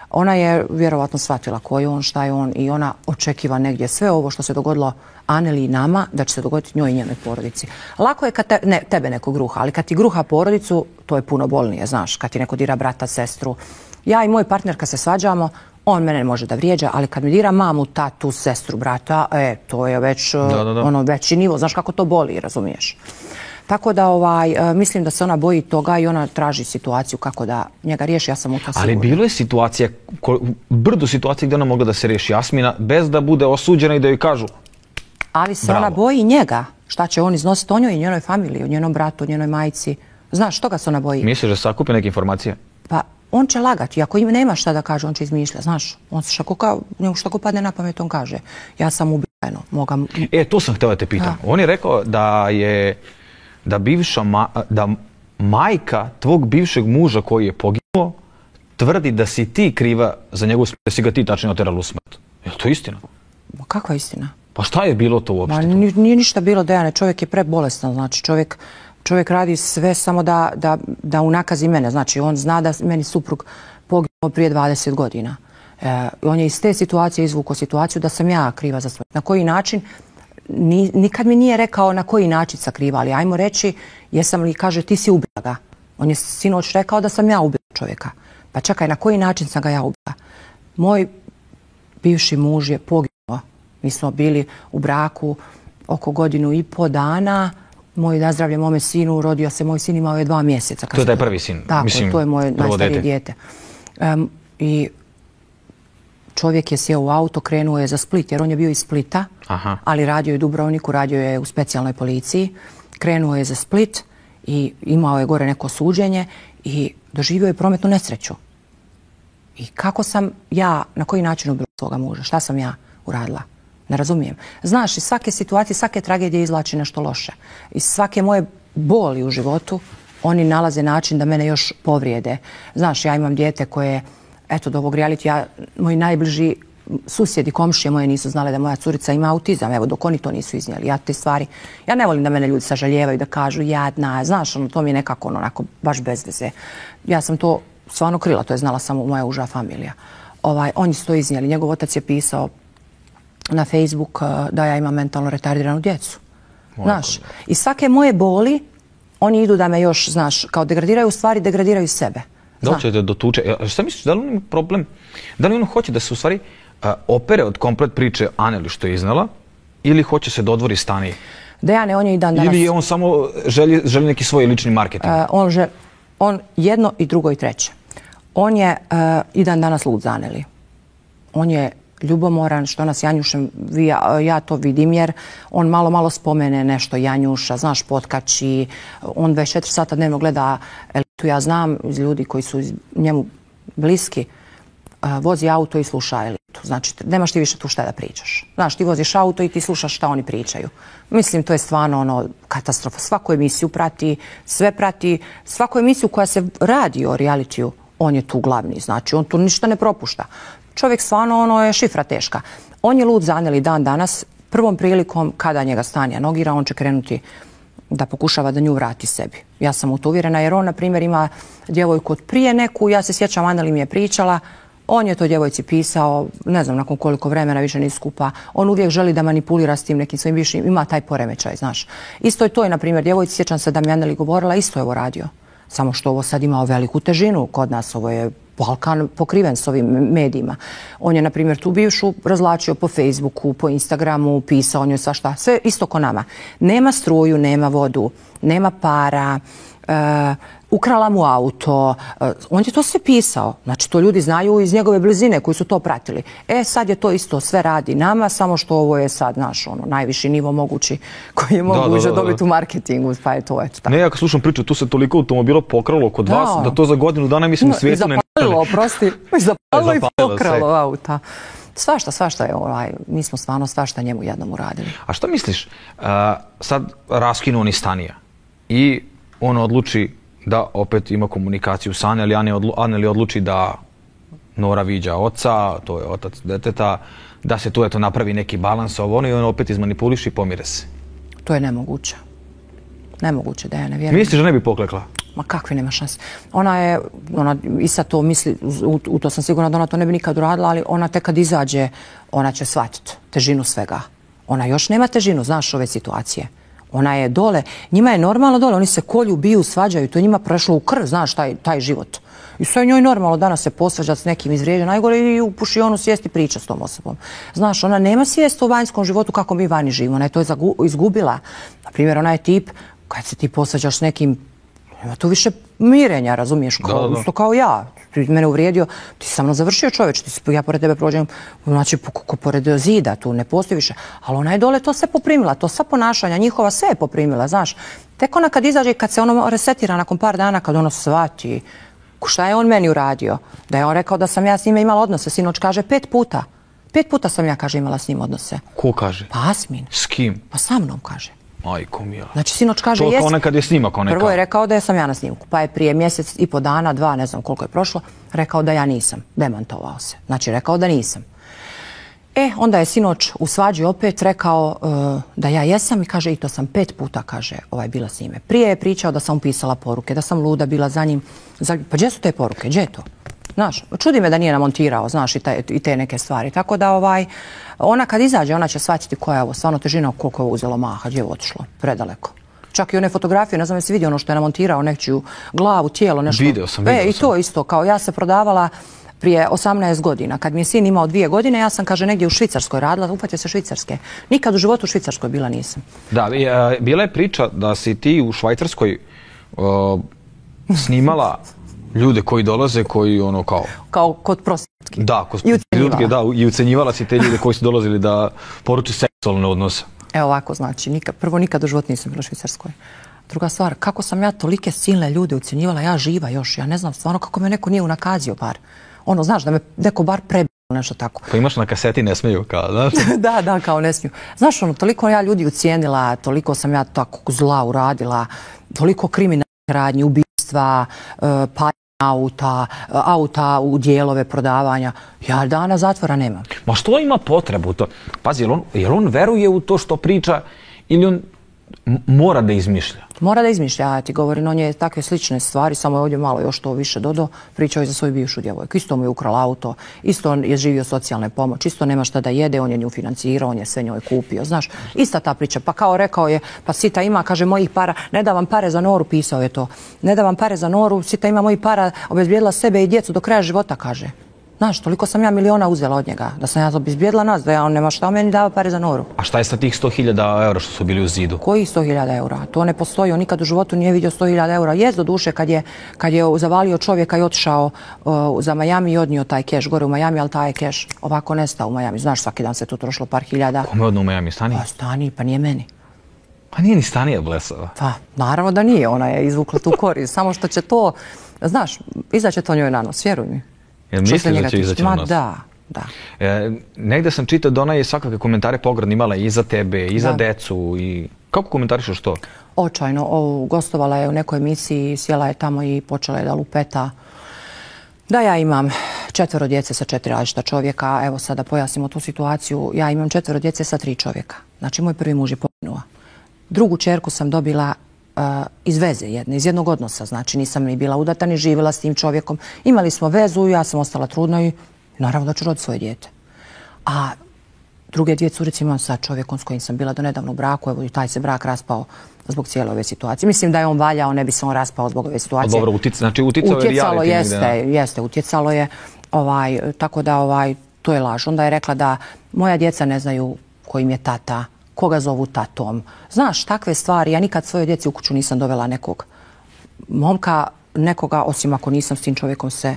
S2: Ona je vjerovatno shvatila ko je on, šta je on i ona očekiva negdje sve ovo što se dogodilo Aneli i nama, da će se dogoditi njoj i njenoj porodici. Lako je kad tebe neko gruha, ali kad ti gruha porodicu, to je puno bolnije, znaš, kad ti neko dira brata, sestru. Ja i moj partner kad se svađamo, on mene može da vrijeđa, ali kad mi dira mamu, tatu, sestru, brata, to je već veći nivo. Znaš kako to boli, razumiješ? Tako da mislim da se ona boji toga i ona traži situaciju kako da njega riješi, ja sam u to sigurna.
S1: Ali bilo je situacija, brdo situacija gdje ona mogla da se riješi Jasmina bez da bude osuđena i da joj kažu
S2: ali se ona boji njega. Šta će on iznositi o njoj i njenoj familiji, o njenom bratu, o njenoj majci. Znaš, toga se ona boji.
S1: Misliš da sakupi neke informacije?
S2: Pa on će lagati. Ako im nema šta da kaže, on će izmišljati. Znaš, on se što ko padne na pamet, on kaže. Ja sam ubijeno.
S1: To sam htio da te pitam. On je rekao da majka tvog bivšeg muža koji je poginuo tvrdi da si ti kriva za njegovu smrt, da si ga ti tačno oterala u smrt. Je li to istina?
S2: Kakva istina?
S1: Pa šta je bilo to uopšte?
S2: Nije ništa bilo, Dejane. Čovjek je prebolestan. Znači, čovjek radi sve samo da unakazi mene. Znači, on zna da meni suprug poginuo prije 20 godina. On je iz te situacije izvukao situaciju da sam ja kriva za smrt. Na koji način? Nikad mi nije rekao na koji način sam kriva, ali ajmo reći, jesam li, kaže, ti si ubila ga. On je sinoć rekao da sam ja ubila čovjeka. Pa čekaj, na koji način sam ga ja ubila? Moj bivši muž je poginuo. Mi smo bili u braku oko 1,5 dana. Moj nazdravlje mome sinu, rodio se moj sin, imao je 2 mjeseca.
S1: To je taj prvi sin?
S2: Tako, to je moje najstarije dijete. I čovjek je sjeo u auto, krenuo je za Split, jer on je bio iz Splita, ali radio je u Dubrovniku, radio je u specijalnoj policiji. Krenuo je za Split i imao je gore neko suđenje i doživio je prometnu nesreću. I kako sam ja, na koji način ubila svoga muža? Šta sam ja uradila? Ne razumijem. Znaš, iz svake situacije, svake tragedije izvlači nešto loše. Iz svake moje boli u životu oni nalaze način da mene još povrijede. Znaš, ja imam dijete koje, eto, do ovog reality, moji najbliži susjedi, komšije moje nisu znale da moja curica ima autizam, evo, dok oni to nisu iznijeli. Ja te stvari, ja ne volim da mene ljudi sažaljevaju, da kažu jadna, znaš, to mi je nekako onako baš bez veze. Ja sam to stvarno krila, to je znala samo moja uža familija. Oni su to iznijeli. Njegov otac je pisao na Facebook da ja imam mentalno retardiranu djecu. Znaš, i svake moje boli, oni idu da me još, znaš, kao degradiraju, u stvari degradiraju sebe.
S1: Da li ćete do tuče? Šta misliš, da li on ima problem? Da li on hoće da se u stvari opere od komplet priče Aneli što je iznala ili hoće se dodvori Stani?
S2: Dejane, on je i dan danas...
S1: Ili je on samo želi neki svoj lični marketing?
S2: On jedno i drugo i treće. On je i dan danas lud za Aneli. On je ljubomoran, što nas Janjušem, ja to vidim jer on malo spomene nešto Janjuša, znaš, potkači, on 24 sata dnevno gleda Elitu. Ja znam iz ljudi koji su njemu bliski, vozi auto i sluša Elitu. Znači, nemaš ti više tu šta da pričaš. Znaš, ti voziš auto i ti slušaš šta oni pričaju. Mislim, to je stvarno katastrofa. Svaku emisiju prati, sve prati, svaku emisiju koja se radi o realitiju, on je tu glavni. Znači, on tu ništa ne propušta. Čovjek stvarno je šifra teška. On je lud za Aneli dan danas. Prvom prilikom kada njega Stanija nogira, on će krenuti da pokušava da nju vrati sebi. Ja sam u to uvjerena jer on, na primjer, ima djevojku od prije neku. Ja se sjećam, Aneli mi je pričala. On je to djevojci pisao, ne znam nakon koliko vremena, više nisu skupa. On uvijek želi da manipulira s tim nekim svojim bivšim. Ima taj poremećaj, znaš. Isto je to i, na primjer, djevojci, sjećam se da mi Aneli govorila, isto je ovo radio. Samo što ovo sad imao veliku težinu kod nas. Ovo je Balkan pokriven s ovim medijima. On je, na primjer, tu bivšu razvlačio po Facebooku, po Instagramu, pisao njoj svašta. Sve isto ko nama. Nema struju, nema vodu, nema para, ukrala mu auto. On je to sve pisao. Znači, to ljudi znaju iz njegove blizine koji su to pratili. Sad je to isto, sve radi nama, samo što ovo je sad naš najviši nivo mogući koji je moguće dobiti u marketingu, pa je to eto.
S1: Ne, ja kad slušam priču, tu se toliko automobila pokralo kod vas, da to za godinu dana mislim u svijetu ne...
S2: Zapalilo, oprosti, zapalilo i pokralo auta. Svašta je mi smo stvarno svašta njemu jednom uradili.
S1: A šta misliš, sad raskinu oni Stanija i on odluči da opet ima komunikaciju sa Aneli, Aneli odluči da Nora viđa oca, to je otac deteta, da se tu eto napravi neki balans i on opet izmanipuliše i pomire se.
S2: To je nemoguće. Nemoguće da ja ne vjerujem.
S1: Misliš da ne bi poklekla?
S2: Ma kakvi, nema šanse. Ona i sad to misli, u to sam sigurna da ona to ne bi nikad uradila, ali ona tek kad izađe, ona će shvatiti težinu svega. Ona još nema težinu, znaš, ove situacije. Ona je dole, njima je normalno dole, oni se kolju, biju, svađaju, to je njima prešlo u krv, znaš, taj život. I sve je njoj normalno danas se posvađati s nekim, izvrijeđa, najgore i u pušionu sjesti priča s tom osobom. Znaš, ona nema svijest o vanjskom životu kako mi vani živimo, ona je to izgubila. Na primjer, ona je tip, kad se ti posvađaš s nekim, nema tu više mirenja, razumiješ, isto kao ja. Ti mene uvrijedio, ti si sa mnom završio čovječ, ja pored tebe prođem, znači pored zida, tu ne postoji više. Ali ona je dole to sve poprimila, to sva ponašanja njihova sve je poprimila, znaš. Tek ona kad izađe i kad se ono resetira nakon par dana, kad ono shvati šta je on meni uradio, da je on rekao da sam ja s njime imala odnose, sinoć kaže 5 puta. 5 puta sam ja, kaže, imala s njim odnose.
S1: Ko kaže?
S2: Pa Asmin.
S1: S kim?
S2: Pa sa mnom, kaže.
S1: Majko mila.
S2: Znači, sinoć kaže,
S1: to kao nekad je snimak,
S2: prvo je rekao da sam ja na snimku, pa je prije mjesec i po dana, 2, ne znam koliko je prošlo, rekao da ja nisam. Demantovao se. Znači, rekao da nisam. Onda je sinoć u svađi opet rekao da ja jesam i kaže, i to sam 5 puta, kaže, bila s njime. Prije je pričao da sam pisala poruke, da sam luda bila za njim. Pa gdje su te poruke? Gdje je to? Znaš, čudi me da nije namontirao, znaš, i te neke stvari. Tako da ona kad izađe, ona će shvatiti koja je ovo stvarno težina, koliko je uzelo maha, gdje je otišlo, predaleko. Čak i one fotografije, ne znam jesi vidio ono što je namontirao, nečiju glavu, tijelo, nešto.
S1: Vidio sam.
S2: I to isto, kao ja se prodavala prije 18 godina. Kad mi je sin imao 2 godine, ja sam, kaže, negdje u Švicarskoj radila, uhvatio se Švicarske. Nikad u životu u Švicarskoj bila nisam. Da,
S1: bila je priča da si ti u Švajcarskoj snimala ljude koji dolaze, koji ono kao...
S2: Kao kod prostitutki.
S1: Da, kod prostitutki, da, i ucenjivala si te ljude koji su dolazili da poruči seksualne odnose.
S2: Ovako, znači, prvo nikad u životu nisam bila u Švicarskoj. Druga stvar, kako sam ja tolike silne ljude ucenjivala, ja živa još, ja ne znam stvarno kako me neko nije unakazio bar. Ono, znaš, da me neko bar prebio, nešto tako.
S1: Pa imaš na kaseti, ne smiju, kao, znaš?
S2: Da, kao ne smiju. Znaš, ono, toliko ja ljudi ucijenila, toliko sam ja tako zla uradila, toliko kriminalnih radnji, ubistva, auta u dijelove prodavanja. Ja dana zatvora nemam.
S1: Ma što ima potrebu to? Pazi, jel on veruje u to što priča ili on mora da izmišlja?
S2: Mora da izmišlja, ja ti govorim, on je takve slične stvari, samo je ovdje malo još to više dodao, pričao je za svoju bivšu djevojku. Isto mu je ukrala auto, isto je živio socijalne pomoći, isto nema šta da jede, on je nju financirao, on je sve njoj kupio, znaš. Ista ta priča, pa kao rekao je, pa Sita ima, kaže, mojih para, ne da vam pare za Noru, pisao je to. Ne da vam pare za Noru, Sita ima mojih para, obezbijedila sebe i djecu do kraja života, kaže. Znaš, toliko sam ja miliona uzela od njega, da sam ja obezbijedila nas, da on nema šta o meni dava pare za Noru.
S1: A šta je sa tih 100.000 eura što su bili u zidu?
S2: Koji 100.000 eura? To ne postoji, on nikad u životu nije vidio 100.000 eura. Jest do duše kad je zavalio čovjeka i otišao za Miami i odnio taj keš gore u Miami, ali taj keš ovako nestao u Miami. Znaš, svaki dan se tu trošilo par hiljada.
S1: Kome odno u Miami? Stani?
S2: Pa Stani, pa nije meni.
S1: Pa nije ni Stanija blesava.
S2: Pa, naravno da nije, ona je izvukla tu korist. Samo što će to, znaš, izaće to njoj na nos, vjeruj mi.
S1: Jel misliš da će izaći na nos?
S2: Da, da.
S1: Negde sam čitao da ona je svakakve komentare pogradne imala i za tebe, i za decu. Kako komentarišeš to?
S2: Očajno. Gostovala je u nekoj emisiji, sjela je tamo i počela je da lupeta. Da ja imam 4 djece sa 4 različita čovjeka. Evo sada pojasnimo tu situaciju. Ja imam 4 djece sa 3 čovjeka. Znači moj prvi muž je poginuo. Drugu čerku sam dobila iz veze jedne, iz jednog odnosa. Znači nisam ni bila udata, ni živjela s tim čovjekom. Imali smo vezu, ja sam ostala trudna i naravno da ću roditi svoje dijete. A druge 2 curice imam sa čovjekom s kojim sam bila do nedavno u braku. Evo i taj se brak raspao zbog cijele ove situacije. Mislim da je on valjao, ne bi se on raspao zbog ove situacije.
S1: Dobro, znači uticalo je reality.
S2: Jeste, utjecalo je. Tako da to je laž. Onda je rekla da moja djeca ne znaju kojim je tata, koga zovu tatom. Znaš, takve stvari. Ja nikad svojoj djeci u kuću nisam dovela nekog momka, nekoga, osim ako nisam s tim čovjekom se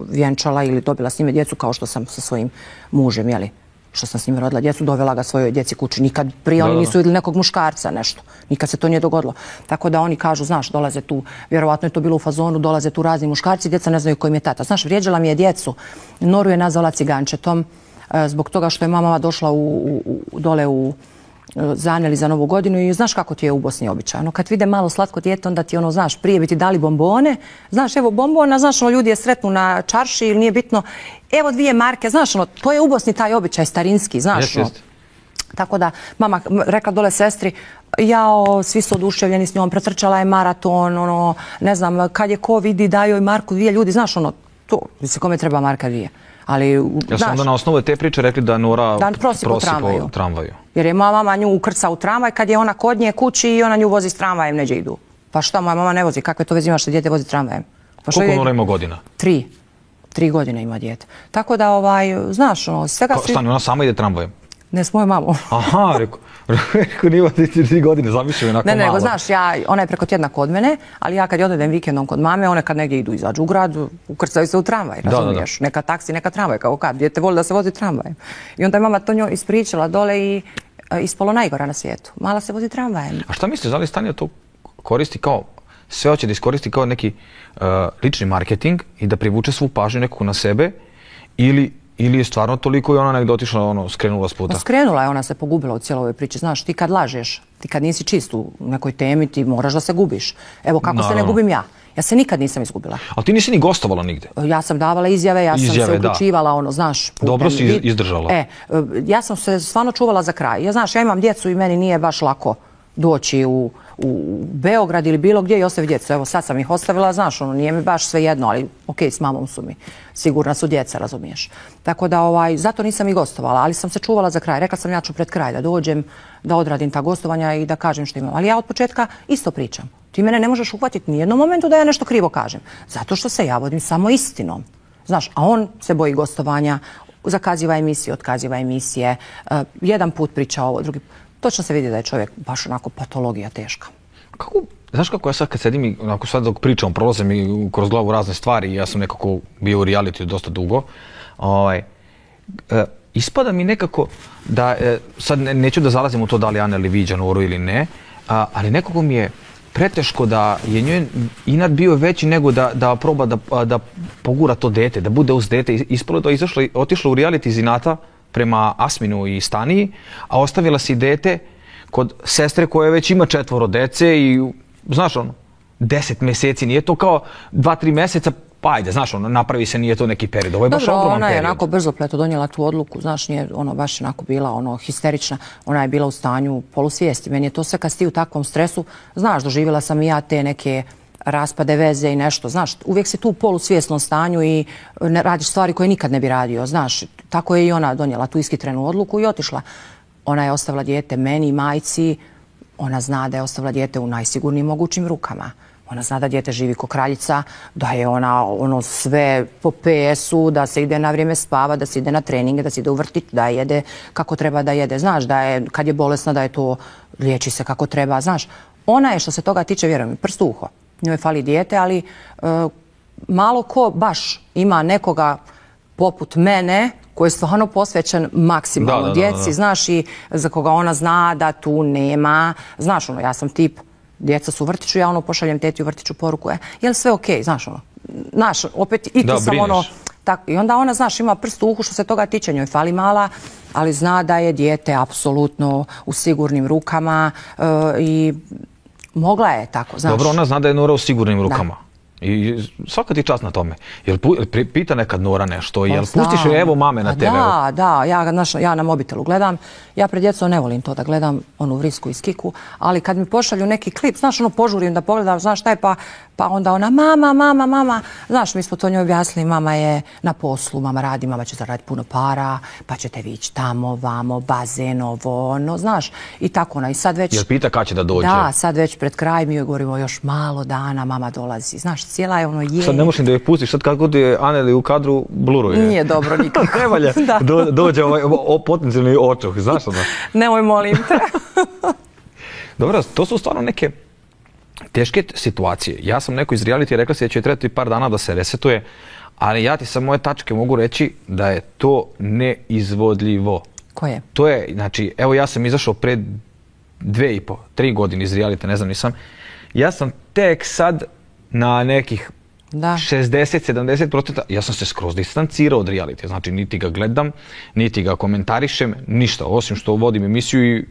S2: vjenčala ili dobila s njime djecu kao što sam sa svojim mužem, jeli? Što sam s njim rodila djecu, dovela ga svojoj djeci kući. Nikad prije oni nisu vidjeli nekog muškarca, nešto. Nikad se to nije dogodilo. Tako da oni kažu, znaš, dolaze tu, vjerovatno je to bilo u fazonu, dolaze tu razni muškarci, djeca ne znaju kojim je tata. Znaš, vrijeđala mi je djecu. Noru je nazvala cigančetom zbog toga što je mama došla dole u zaneli za Novu godinu i znaš kako ti je u Bosni običajno. Kad vide malo slatko dijete, onda ti znaš, prije bi ti dali bombone, znaš, evo bombona, znaš, ljudi je sretnu na čarši ili nije bitno, evo 2 marke, znaš, to je u Bosni taj običaj starinski, znaš. Tako da, mama rekla dole sestri, svi su oduševljeni s njom, pretrčala je maraton, ne znam, kad je ko vidi, daju joj marku 2, ljudi, znaš, to, mislim, kome treba marka 2.
S1: Ja sam onda na osnovu te priče rekli da Nora prosi po tramvaju.
S2: Jer je moja mama nju ukrca u tramvaj kad je ona kod nje kući i ona nju vozi s tramvajem, neđe idu. Pa šta, moja mama ne vozi? Kakve to veze ima što dijete vozi tramvajem?
S1: Koliko Nora ima godina?
S2: 3 godine ima dijete. Tako da, znaš, svega svi...
S1: Stani, ona sama ide tramvajem?
S2: Ne, s mojom mamom.
S1: Aha, rekao, nije imati 3 godine, zamišljaju onako malo.
S2: Ne, nego znaš, ona je preko tjedna kod mene, ali ja kad odem vikendom kod mame, one kad negdje izađu u grad, ukrcaju se u tramvaj, razumiješ? Neka taksi, neka tramvaj, kao kad, dijete voli da se vozi tramvajem. I onda je mama to njoj ispričala dole i ispalo najgora na svijetu. Mala se vozi tramvajem.
S1: A šta misliš, da li Stanija to koristi kao, sve hoće da iskoristi kao neki lični marketing i da privuče svu pažnju nekako na sebe ili je stvarno toliko i ona negdje otišla, skrenula s puta?
S2: Skrenula je, ona se pogubila u cijeloj ovoj priči. Znaš, ti kad lažeš, ti kad nisi čist u nekoj temi, ti moraš da se gubiš. Evo kako se ne gubim ja. Ja se nikad nisam izgubila.
S1: Ali ti nisi ni gostovala nigde?
S2: Ja sam davala izjave, ja sam se uključivala, znaš...
S1: Dobro si izdržala.
S2: Ja sam se stvarno čuvala za kraj. Ja znaš, ja imam djecu i meni nije baš lako doći u Beograd ili bilo gdje i ostaviti djecu. Evo sad sam ih ostavila, znaš, nije mi baš sve jedno, ali okej, s mamom su mi. Sigurna su djeca, razumiješ. Tako da, zato nisam i gostovala, ali sam se čuvala za kraj. Rekla sam ja ću pred kraj da dođem, da odradim ta gostovanja i da kažem što imam. Ali ja od početka isto pričam. Ti mene ne možeš uhvatiti ni jednom momentu da ja nešto krivo kažem. Zato što se ja vodim samo istinom. Znaš, a on se boji gostovanja, zakaziva emisije, otkaziva emisije, jedan put priča ovo, drugi put. Točno se vidi da je čovjek baš onako patologija teška.
S1: Znaš kako ja sad kad sedim i onako sad dok pričam, prolaze mi kroz glavu razne stvari, ja sam nekako bio u realitiju dosta dugo, ispada mi nekako da, sad neću da zalazim u to da li Aneli viđa Noru ili ne, ali nekako mi je preteško da je njoj inat bio veći nego da proba da pogura to dete, da bude uz dete. Ispalo da je otišla u reality iz inata prema Asminu i Staniji, a ostavila si dete kod sestre koja već ima 4 dece i, znaš 10 mjeseci, nije to kao 2-3 mjeseca, pa ajde, znaš, ono, napravi se, nije to neki period. Ovo je baš
S2: Dobro,
S1: ogroman
S2: ona je
S1: period.
S2: onako brzopleto donijela tu odluku, znaš, nije ono baš onako bila ono histerična, ona je bila u stanju polusvijesti. Meni je to sve kad si ti u takvom stresu, znaš, doživjela sam i ja te neke raspade veze i nešto, znaš, uvijek si tu u polusvjesnom stanju i ne radiš stvari koje nikad ne bi radio, znaš, tako je i ona donijela tu ishitrenu odluku i otišla. Ona je ostavila dijete meni, majci, ona zna da je ostavila dijete u najsigurnijim mogućim rukama. Ona zna da dijete živi ko kraljica, da je ona ono sve po PS-u, da se ide na vrijeme spava, da se ide na treninge, da se ide u vrtić, da jede kako treba da jede. Znaš, da je kad je bolesna da je to liječi se kako treba, znaš. Ona je što se toga tiče, vjerujem mi, prst u uho. Njoj fali dijete, ali malo ko baš ima nekoga poput mene koji je stvarno posvećen maksimalno djeci, znaš, i za koga ona zna da tu nema, znaš, ono, ja sam tip, djeca su u vrtiću, ja ono pošaljem teti u vrtiću poruku, je li sve okej, znaš, ono, znaš, opet i tu sam ono, tako, i onda ona, znaš, ima prst u uhu što se toga tiče, njoj fali mala, ali zna da je dijete apsolutno u sigurnim rukama i mogla je tako, znaš.
S1: Dobro, ona zna da je Nora u sigurnim rukama. I svaka ti čast na tome. Jel pita nekad Nora nešto? Jel pustiš joj evo mame na TV?
S2: Da, ja na mobitelu gledam. Ja pred djecom ne volim to da gledam, onu vrisku iz Kiku, ali kad mi pošalju neki klip, znaš, ono požurim da pogledam, znaš šta je, pa onda ona mama, znaš, mi smo to njoj objasnili, mama je na poslu, mama radi, mama će zaraditi puno para, pa ćete vi ići tamo, vamo, bazen, ovo, ono, znaš, i tako ona. I sad već...
S1: Jel pita kad će da dođe?
S2: Da, sad već pred kraj mi joj govorimo još malo dana, mama dolazi, znaš, cijela je ono je...
S1: Sad ne možeš da je pustiš, sad kako ti je Aneli u kadru bluruje.
S2: Nije dobro nikako.
S1: Ne valja, dođe ovaj potencijalni očuh, znaš ono?
S2: Nemoj, molim te.
S1: Dobro, to su stvarno neke teške situacije. Ja sam neko iz reality rekla se da će trebati par dana da se resetuje, ali ja ti sa moje tačke mogu reći da je to neizvodljivo.
S2: Koje?
S1: To je, znači, evo ja sam izašao pre 2,5, 3 godine iz reality, ne znam nisam. Ja sam tek sad na nekih 60-70%, ja sam se skroz distancirao od reality, znači niti ga gledam, niti ga komentarišem, ništa, osim što vodim emisiju i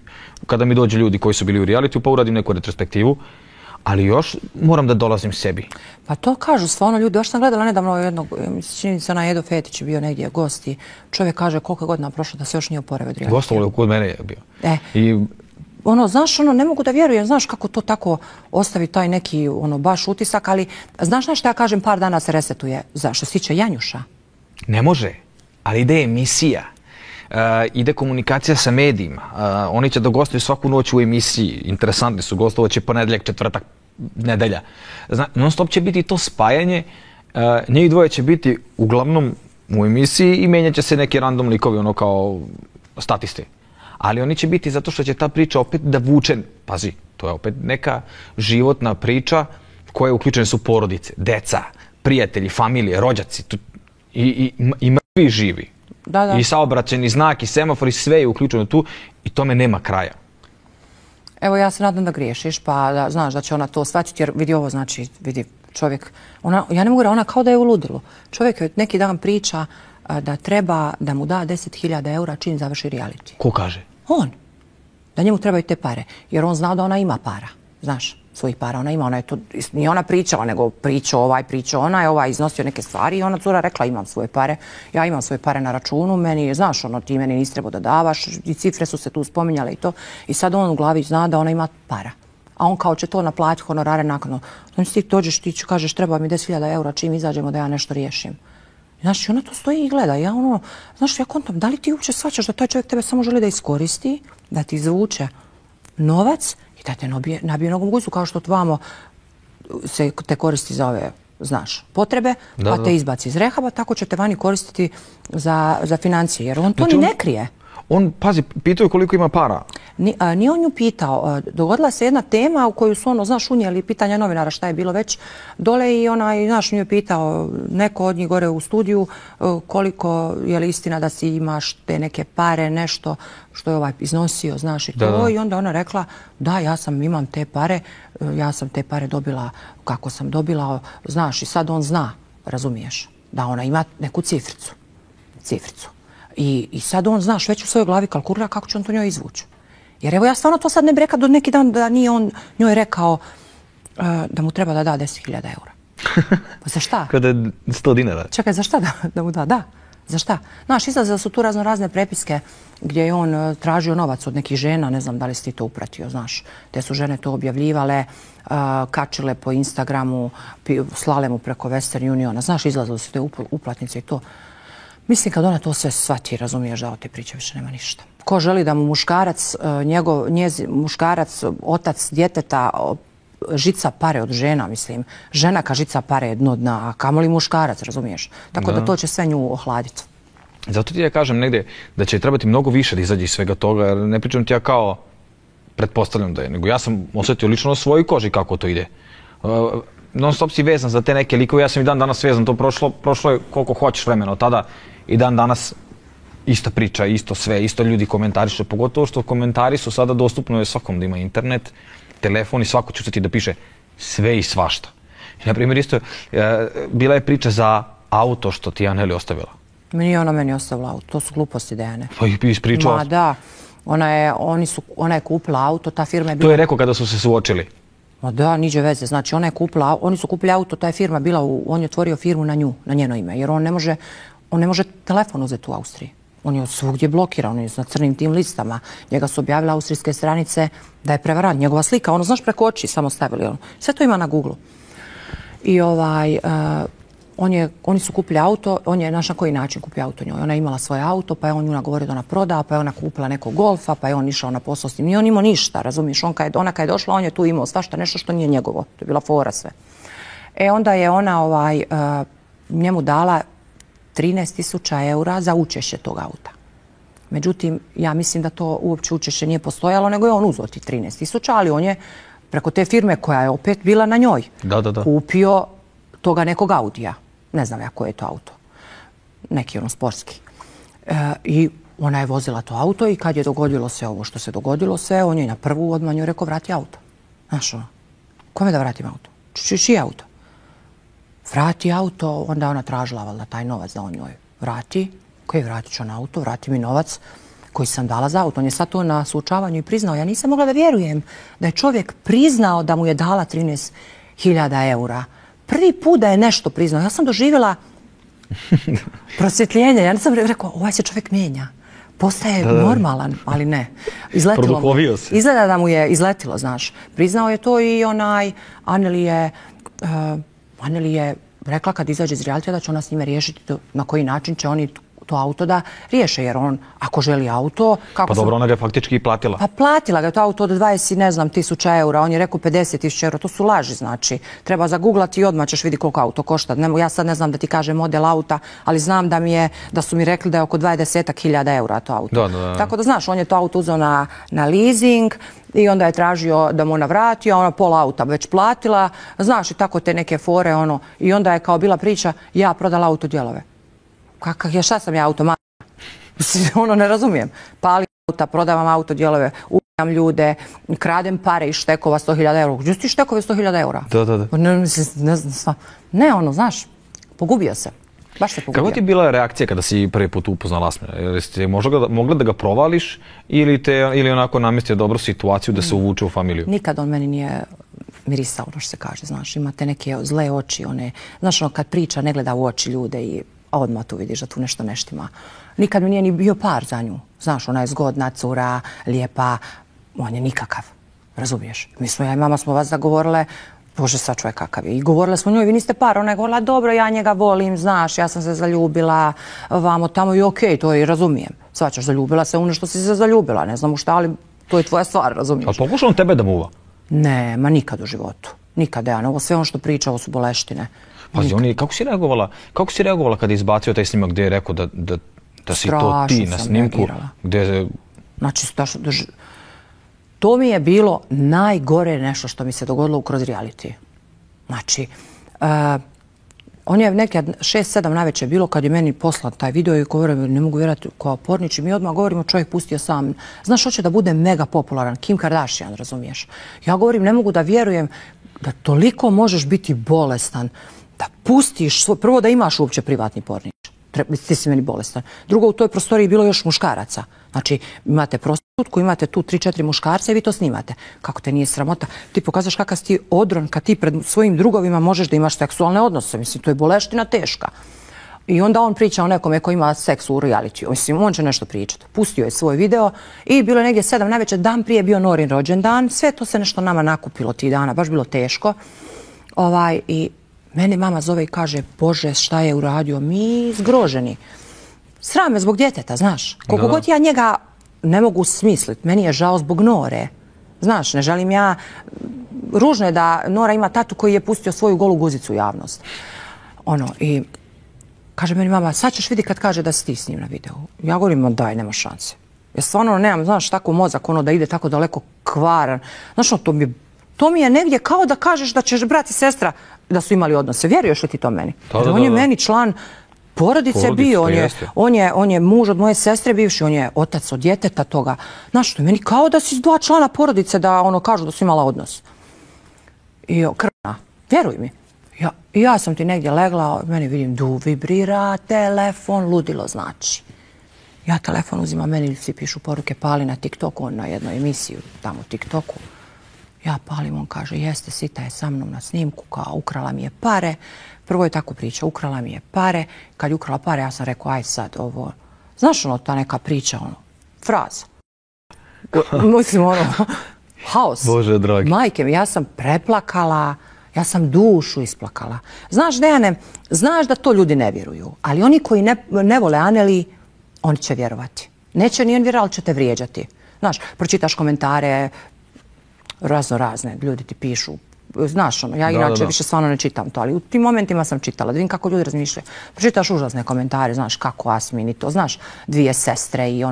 S1: kada mi dođe ljudi koji su bili u realityu pa uradim neku retrospektivu, ali još moram da dolazim sebi.
S2: Pa to kažu stvarno ljudi, još sam gledala nedavno jednog, čini se onaj Edo Fetić je bio negdje gost i čovjek kaže koliko godina prošlo da se još nije oporavio od reality.
S1: Gostovalo kod mene je bio.
S2: Ono, znaš, ono, ne mogu da vjerujem, znaš kako to tako ostavi taj neki, ono, baš utisak, ali znaš šta ja kažem, par dana se resetuje, što se tiče Janjuša?
S1: Ne može, ali ide emisija, ide komunikacija sa medijima, oni će da gostuju svaku noć u emisiji, interesantni su, gostovaće ponedjeljak, četvrtak, nedelja. Non stop će biti to spajanje, njih dvoje će biti uglavnom u emisiji i menjat će se neki random likovi, ono kao statisti. Ali oni će biti zato što će ta priča opet da vuče, pazi, to je opet neka životna priča koja uključene su porodice, deca, prijatelji, familije, rođaci i mrtvi živi. I saobraćajni znak i semafor i sve je uključeno tu i tome nema kraja.
S2: Evo ja se nadam da griješiš pa da znaš da će ona to shvatiti jer vidi ovo, znači vidi čovjek, ja ne mogu da ona kao da je u ludilu. Čovjek je neki dan priča da treba da mu da 10.000 eura čim završi reality.
S1: Ko kaže?
S2: On. Da njemu trebaju te pare. Jer on zna da ona ima para. Znaš, svojih para ona ima. Ona je to, nije ona pričala, nego pričao ovaj, pričao ona je ovaj iznosio neke stvari i ona cura rekla imam svoje pare. Ja imam svoje pare na računu, meni, znaš, ono, ti meni nisi trebao da davaš i cifre su se tu spominjale i to. I sad on u glavi zna da ona ima para. A on kao će to naplatiti honorare nakon. Znači ti dođeš, ti kažeš treba mi 10.000 eura čim izađemo da ja nešto riješim. Znači, ona to stoji i gleda. Ja ono, znaš, ja kontam, da li ti uopće shvaćaš da taj čovjek tebe samo želi da iskoristi, da ti izvuče novac i da te nabije nogom guzu, kao što tvamo se te koristi za ove, znaš, potrebe, pa te izbaci iz rehaba, tako će te vani koristiti za financije, jer on to ni ne krije.
S1: On, pazi, pitao je koliko ima para.
S2: Nije on nju pitao. Dogodila se jedna tema u koju su ono, znaš, unijeli pitanja novinara šta je bilo već dole i onaj, znaš, nju je pitao neko od njih gore u studiju koliko je li istina da si imaš te neke pare, nešto što je ovaj iznosio, znaš, i to. I onda ona rekla, da, imam te pare, ja sam te pare dobila kako sam dobila, znaš, i sad on zna, razumiješ, da ona ima neku cifricu. I sad on, znaš, već u svojoj glavi kalkulira kako će on to njoj izvući. Jer evo ja stvarno to sad ne bi rekao do neki dan da nije on njoj rekao da mu treba da da 10.000 eura. Za šta?
S1: Kada je 100 dinara.
S2: Čekaj, za šta da mu da? Da. Za šta? Znaš, izlazile su tu razne prepiske gdje je on tražio novac od nekih žena, ne znam da li si ti to upratio, znaš. Te su žene to objavljivale, kačile po Instagramu, slale mu preko Western Uniona, znaš, izlazile su te uplatnice i to. Mislim, kad ona to sve shvati, razumiješ da od te priče više nema ništa. Ko želi da mu muškarac, otac djeteta, žica pare od žena, mislim. Žena ka žica pare je dno dna, a kamoli muškarac, razumiješ? Tako da to će sve nju ohladiti.
S1: Zato ti ja kažem negdje da će trebati mnogo više da izađe iz svega toga, jer ne pričam ti ja kao pretpostavljam da je, nego ja sam osjetio lično na svojoj koži kako to ide. Non stop si vezan za te neke likove, ja sam i dan danas vezan, to prošlo je koliko hoćeš vremena od tada i dan danas ista priča, isto sve, isto ljudi komentariše, pogotovo što komentari su sada dostupno je svakom da ima internet, telefon i svako će ustati da piše sve i svašta. I, na primjer, isto bila je priča za auto što ti je Aneli ostavila.
S2: Nije ona meni ostavila auto, to su gluposti Dejane.
S1: Pa i ispričala.
S2: Ma da, ona je kupila auto, ta firma je bila...
S1: To je rekao kada su se suočili.
S2: Ma da, niđe veze, znači oni su kupili auto, ta je firma bila, on je otvorio firmu na njeno ime, jer on ne može telefon uzeti u Austriji. On je svugdje blokiran, on je na crnim tim listama. Njega su objavile austrijske stranice da je prevarant. Njegova slika, ono znaš preko oči samo stavili. Sve to ima na Google-u. I oni su kupili auto, on je naš na koji način kupio auto njoj. Ona je imala svoje auto, pa je on nju nagovorio da ona proda, pa je ona kupila nekog Golfa, pa je on išao na posao s njim. Nije on imao ništa, razumiješ? Ona kad je došla, on je tu imao svašta nešto što nije njegovo. To je bila fora sve. Onda je ona njemu dala 13.000 eura za učešće tog auta. Međutim, ja mislim da to uopće učešće nije postojalo, nego je on uzeo ti 13.000, ali on je preko te firme koja je opet bila na njoj kupio toga nekog Audija. Ne znam ja koji je to auto. Neki sportski. I ona je vozila to auto i kad je dogodilo se ovo što se dogodilo sve, on je na prvu odmah njoj rekao vrati auto. Znaš ono, kome da vratim auto? Čiji auto? Vrati auto, onda ona tražila valjda taj novac da on njoj vrati. Okej, vratit ću na auto, vrati mi novac koji sam dala za auto. On je sad to na suočavanju i priznao. Ja nisam mogla da vjerujem da je čovjek priznao da mu je dala 13.000 eura. Prvi put da je nešto priznao. Ja sam doživjela prosvjetljenje. Ja nisam rekao, ovaj se čovjek mijenja. Postaje normalan, ali ne.
S1: Produhovio se.
S2: Izgleda da mu je izletilo, znaš. Priznao je to i Aneli je rekla kad izađe iz realitija da će ona s njime riješiti na koji način će oni to auto da riješe, jer on ako želi auto...
S1: Pa dobro, ona ga je faktički i platila.
S2: Pa platila ga je to auto od 20, ne znam, 1000 eura, on je rekao 50.000 eura, to su laži, znači. Treba zagooglati i odmah ćeš vidjeti koliko auto košta. Ja sad ne znam da ti kažem model auta, ali znam da su mi rekli da je oko 20.000 eura to auto. Tako da znaš, on je to auto uzeo na leasing i onda je tražio da mu ona vrati, a ona pola auta već platila, znaš, i tako te neke fore, i onda je kao bila priča, ja prodala auto dijelove. Šta sam ja automat? Ne razumijem. Palim auta, prodavam auto dijelove, ubijam ljude, kradem pare iz štekova 100.000 eura. Gdje su ti štekove 100.000 eura? Ne, znaš, pogubio se. Baš se pogubio.
S1: Kako ti je bila reakcija kada si prvi put upoznala Asmira? Jel ste mogla da ga provališ ili onako namestio dobru situaciju da se uvuče u familiju?
S2: Nikad on meni nije mirisao, ono što se kaže, znaš. Imate neke zle oči, znaš, kad priča ne gleda u oči ljude i odmah tu vidiš da tu nešto neštima. Nikad mi nije ni bio par za nju. Znaš, ona je zgodna, cura, lijepa. On je nikakav. Razumiješ? Ja i mama smo vas zagovorile, Bože, sad čovjek kakav je. I govorile smo njoj, vi niste par. Ona je govorila, dobro, ja njega volim, znaš, ja sam se zaljubila vamo tamo i okej, to i razumijem. Svačaš, zaljubila se u nešto si se zaljubila. Ne znam u šta, ali to je tvoja stvar, razumiješ?
S1: Ali pokušao on tebe da muva?
S2: Ne, ma nikad u životu. Nikad, Dejan. Ovo sve ono što priča, ovo su boleštine.
S1: Pazi, kako si reagovala kada je izbacio taj snimak gdje je rekao da si to ti na snimku?
S2: Znači, to mi je bilo najgore nešto što mi se dogodilo kroz reality. Znači, on je neke 6-7 navečer bilo kad je meni poslan taj video i govorim, ne mogu vjerati kao pornič i mi odmah govorimo, čovjek pustio sam. Znaš, hoće da bude mega popularan, Kim Kardashian, razumiješ? Ja govorim, ne mogu da vjerujem da toliko možeš biti bolestan, da pustiš, prvo da imaš uopće privatni pornič. ti si meni bolestan. Drugo, u toj prostoriji bilo još muškaraca. Znači, imate prostitutku, imate tu 3-4 muškarca i vi to snimate. Kako te nije sramota? Ti pokazaš kakav si ti odron kad ti pred svojim drugovima možeš da imaš seksualne odnose. Mislim, to je boleština teška. I onda on priča o nekome ko ima seks u realitiju. Mislim, on će nešto pričati. Pustio je svoj video i bilo je negdje 7 navečer, dan prije bio Norin rođendan. Sve to se nešto nama nakupilo tih dana, baš bilo teško. I meni mama zove i kaže, Bože, šta je uradio? Mi zgroženi. Sram me zbog djeteta, znaš. Koliko god ja njega ne mogu smisliti, meni je žao zbog Nore. Znaš, ne želim ja... Ružno je da Nora ima tatu koji je pustio svoju golu guzicu u javnost. I kaže meni mama, sad ćeš vidi kad kaže da si ti s njim na videu. Ja govorim, daj, nema šanse. Ja stvarno nemam, znaš, tako mozak, da ide tako daleko kvaran. Znaš, to mi je negdje kao da kažeš da ćeš brat i sestra da su imali odnose. Vjeruješ li ti to meni? Jer on je meni član porodice bio. On je muž od moje sestre bivši, on je otac od djeteta toga. Znaš, to je meni kao da si 2 člana porodice da kažu da su imala odnos. I krvna, vjeruj mi. Ja sam ti negdje legla, meni vidim vibrira telefon, ludilo znači. Ja telefon uzimam, meni svi pišu poruke, pali na TikToku, on na jednoj emisiji tamo u TikToku. Ja palim, on kaže, jeste, Sita je sa mnom na snimku, kao ukrala mi je pare. Prvo je tako priča, ukrala mi je pare. Kad je ukrala pare, ja sam rekao, aj sad ovo. Znaš ta neka priča, fraza. Mislim, haos.
S1: Bože dragi.
S2: Majke mi, ja sam preplakala, ja sam dušu isplakala. Znaš, Dejane, znaš da to ljudi ne vjeruju, ali oni koji ne vole Anneli, oni će vjerovati. Neće ni on vjerovati, ali će te vrijeđati. Znaš, pročitaš komentare, razne, ljudi ti pišu. Znaš, ja inače više stvarno ne čitam to, ali u tim momentima sam čitala, da vidim kako ljudi razmišljaju. Pročitaš užasne komentare, znaš, kako Asmin i to, znaš, 2 sestre i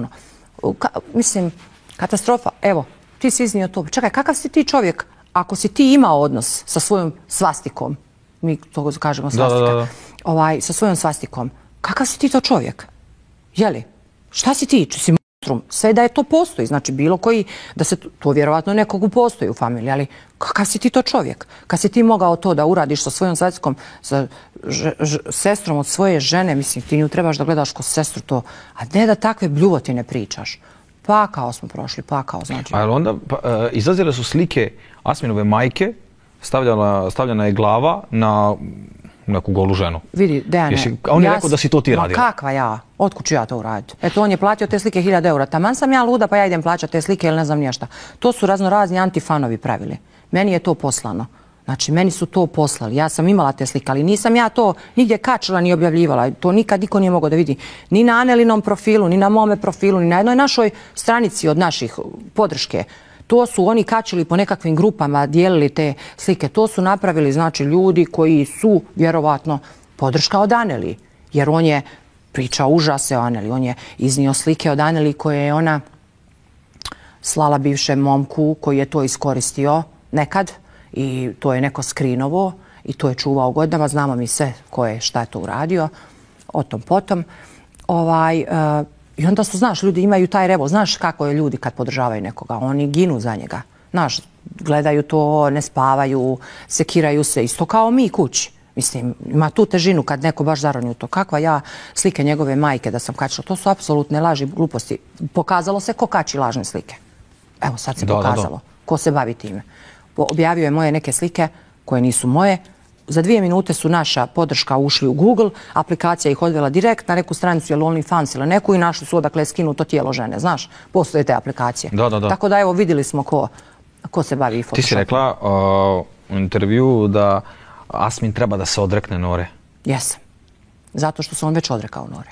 S2: mislim, katastrofa. Evo, ti si iznio to. Čekaj, kakav si ti čovjek ako si ti imao odnos sa svojom svastikom, mi to kažemo svastika, sa svojom svastikom, kakav si ti to čovjek? Jeli? Šta si ti? Si monstrum? Sve da je to postoji, znači bilo koji, da se to vjerovatno nekog postoji u familiji, ali kakav si ti to čovjek? Kad si ti mogao to da uradiš sa svojom svastikom, sa sestrom od svoje žene, mislim, ti nju trebaš da gledaš ko sestru to, a ne da takve bljuvotine pričaš. Pakao smo prošli, znači.
S1: Ali onda izlazile su slike Asminove majke, stavljena je glava na neku golu ženu.
S2: Vidi, Dejane,
S1: on je rekao da si to ti radila.
S2: Ma kakva ja? Otkud ću ja to uraditi? Eto, on je platio te slike 1000 eura. Taman sam ja luda pa ja idem plaćati te slike ili ne znam niješta. To su raznorazni antifanovi pravili. Meni je to poslano. Znači, meni su to poslali. Ja sam imala te slike, ali nisam ja to nigdje kačila ni objavljivala. To nikad niko nije mogao da vidi. Ni na Annelinom profilu, ni na mome profilu, ni na jednoj našoj stranici od naših podrške. To su oni kačili po nekakvim grupama, dijelili te slike. To su napravili, znači, ljudi koji su vjerovatno podrška od Anneli. Jer on je pričao užase o Anneli. On je iznio slike od Anneli koje je ona slala bivšem momku koji je to iskoristio nekad. I to je neko skrinovo i to je čuvao godinama. Znamo mi sve ko je šta je to uradio. O tom potom. I onda su, znaš, ljudi imaju taj revo. Znaš kako je ljudi kad podržavaju nekoga. Oni ginu za njega. Znaš, gledaju to, ne spavaju, sekiraju se. Isto kao mi kući. Mislim, ima tu težinu kad neko baš zaroni u to. Kakva ja slike njegove majke da sam kačila. To su apsolutne laži, gluposti. Pokazalo se ko kači lažne slike. Evo, sad se pokazalo. Ko se bavi time. Objavio je moje neke slike koje nisu moje. Za 2 minute su naša podrška ušli u Google, aplikacija ih odvela direkt na neku stranicu, ili OnlyFans ili neku, i našli su odakle je skinuto tijelo žene. Znaš, postoje te aplikacije. Tako da evo, vidjeli smo ko se bavi Photoshopom.
S1: Ti si rekla u intervju da Asmin treba da se odrekne Nore.
S2: Jesam. Zato što se on već odrekao Nore.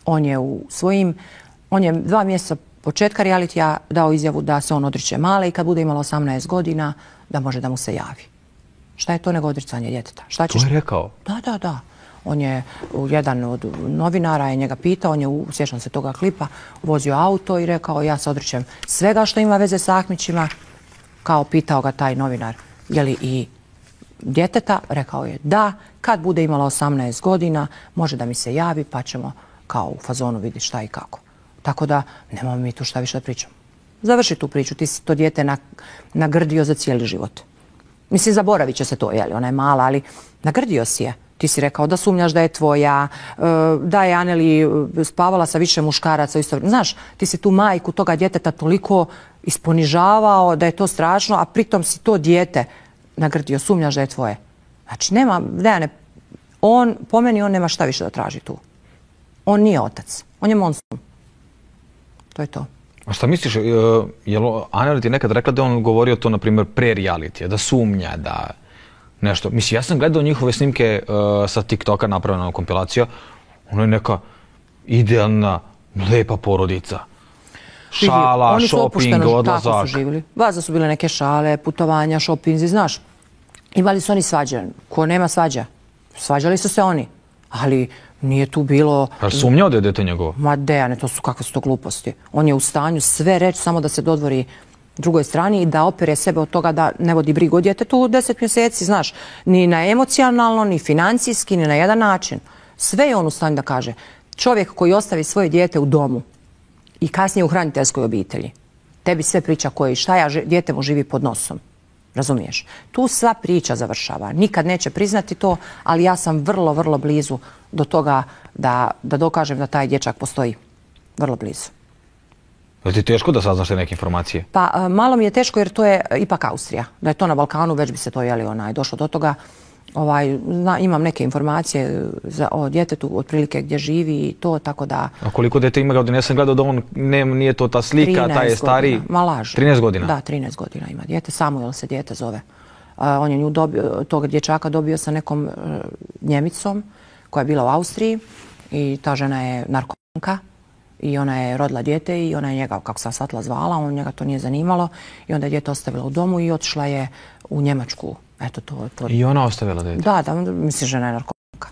S2: On je 2 mjeseca početka realitija dao izjavu da se on odriče Male i kad bude imala 18 godina da može da mu se javi. Šta je to nego odricanje djeteta?
S1: To je rekao?
S2: Da. On je, jedan od novinara je njega pitao, on je, sjećam se toga klipa, vozio auto i rekao ja se odričem svega što ima veze s Ahmićima. Kao pitao ga taj novinar, je li i djeteta? Rekao je da, kad bude imala 18 godina može da mi se javi pa ćemo kao u fazonu vidjeti šta i kako. Tako da nemamo mi tu šta više da pričamo. Završi tu priču, ti si to dijete nagrdio za cijeli život. Mislim, zaboravit će se to, jeli, ona je mala, ali nagrdio si je. Ti si rekao da sumnjaš da je tvoja, da je Aneli spavala sa više muškaraca u isto vrijeme. Znaš, ti si tu majku toga djeteta toliko isponižavao da je to strašno, a pritom si to dijete nagrdio, sumnjaš da je tvoje. Znači, nema, Dejane, po meni on nema šta više da traži tu. On nije otac, on je monstrum. To je to.
S1: A šta misliš, je li Aneli ti nekad rekla da je on govorio to, na primjer, pre realitija, da sumnja, da nešto. Mislim, ja sam gledao njihove snimke sa TikToka, napravljena kompilacija, ono je neka idealna, lepa porodica. Šala, šoping, odlazak.
S2: Tako su živjeli. Valjda su bile neke šale, putovanja, šopinzi, znaš. Imali su oni svađe. Ko nema svađa? Svađali su se oni. Ali nije tu bilo...
S1: A sumnjao da je dete njegovo?
S2: Ma Dejane, kakve su to gluposti. On je u stanju sve reći samo da se dodvori drugoj strani i da opere sebe od toga da ne vodi brigu o djetetu 10 mjeseci, znaš. Ni na emocionalno, ni financijski, ni na jedan način. Sve je on u stanju da kaže. Čovjek koji ostavi svoje dijete u domu i kasnije u hraniteljskoj obitelji, tebi sve priča koje i šta ja, dijete mu živi pod nosom. Razumiješ? Tu sva priča završava. Nikad neće priznati to, ali ja sam vrlo, vrlo blizu do toga da dokažem da taj dječak postoji. Vrlo blizu.
S1: Je ti teško da saznaš te neke informacije?
S2: Pa malo mi je teško jer to je ipak Austrija. Da je to na Balkanu, već bi se to došlo do toga. Imam neke informacije o djetetu, otprilike gdje živi i to, tako da... A
S1: koliko djete ima godina? Ja sam gledao da on nije to ta slika, taj je stariji...
S2: Ma laž.
S1: 13 godina?
S2: Da, 13 godina ima djete. Samuel se djete zove. On je nju dobio, tog dječaka dobio sa nekom Njemicom koja je bila u Austriji i ta žena je narkomanka i ona je rodila dijete i ona je njega, kako sam shvatila, zvala, on njega to nije zanimalo i onda je dijete ostavila u domu i otišla je u Njemačku. Eto to.
S1: I ona ostavila dijete?
S2: Da, mislim, žena je narkomanka.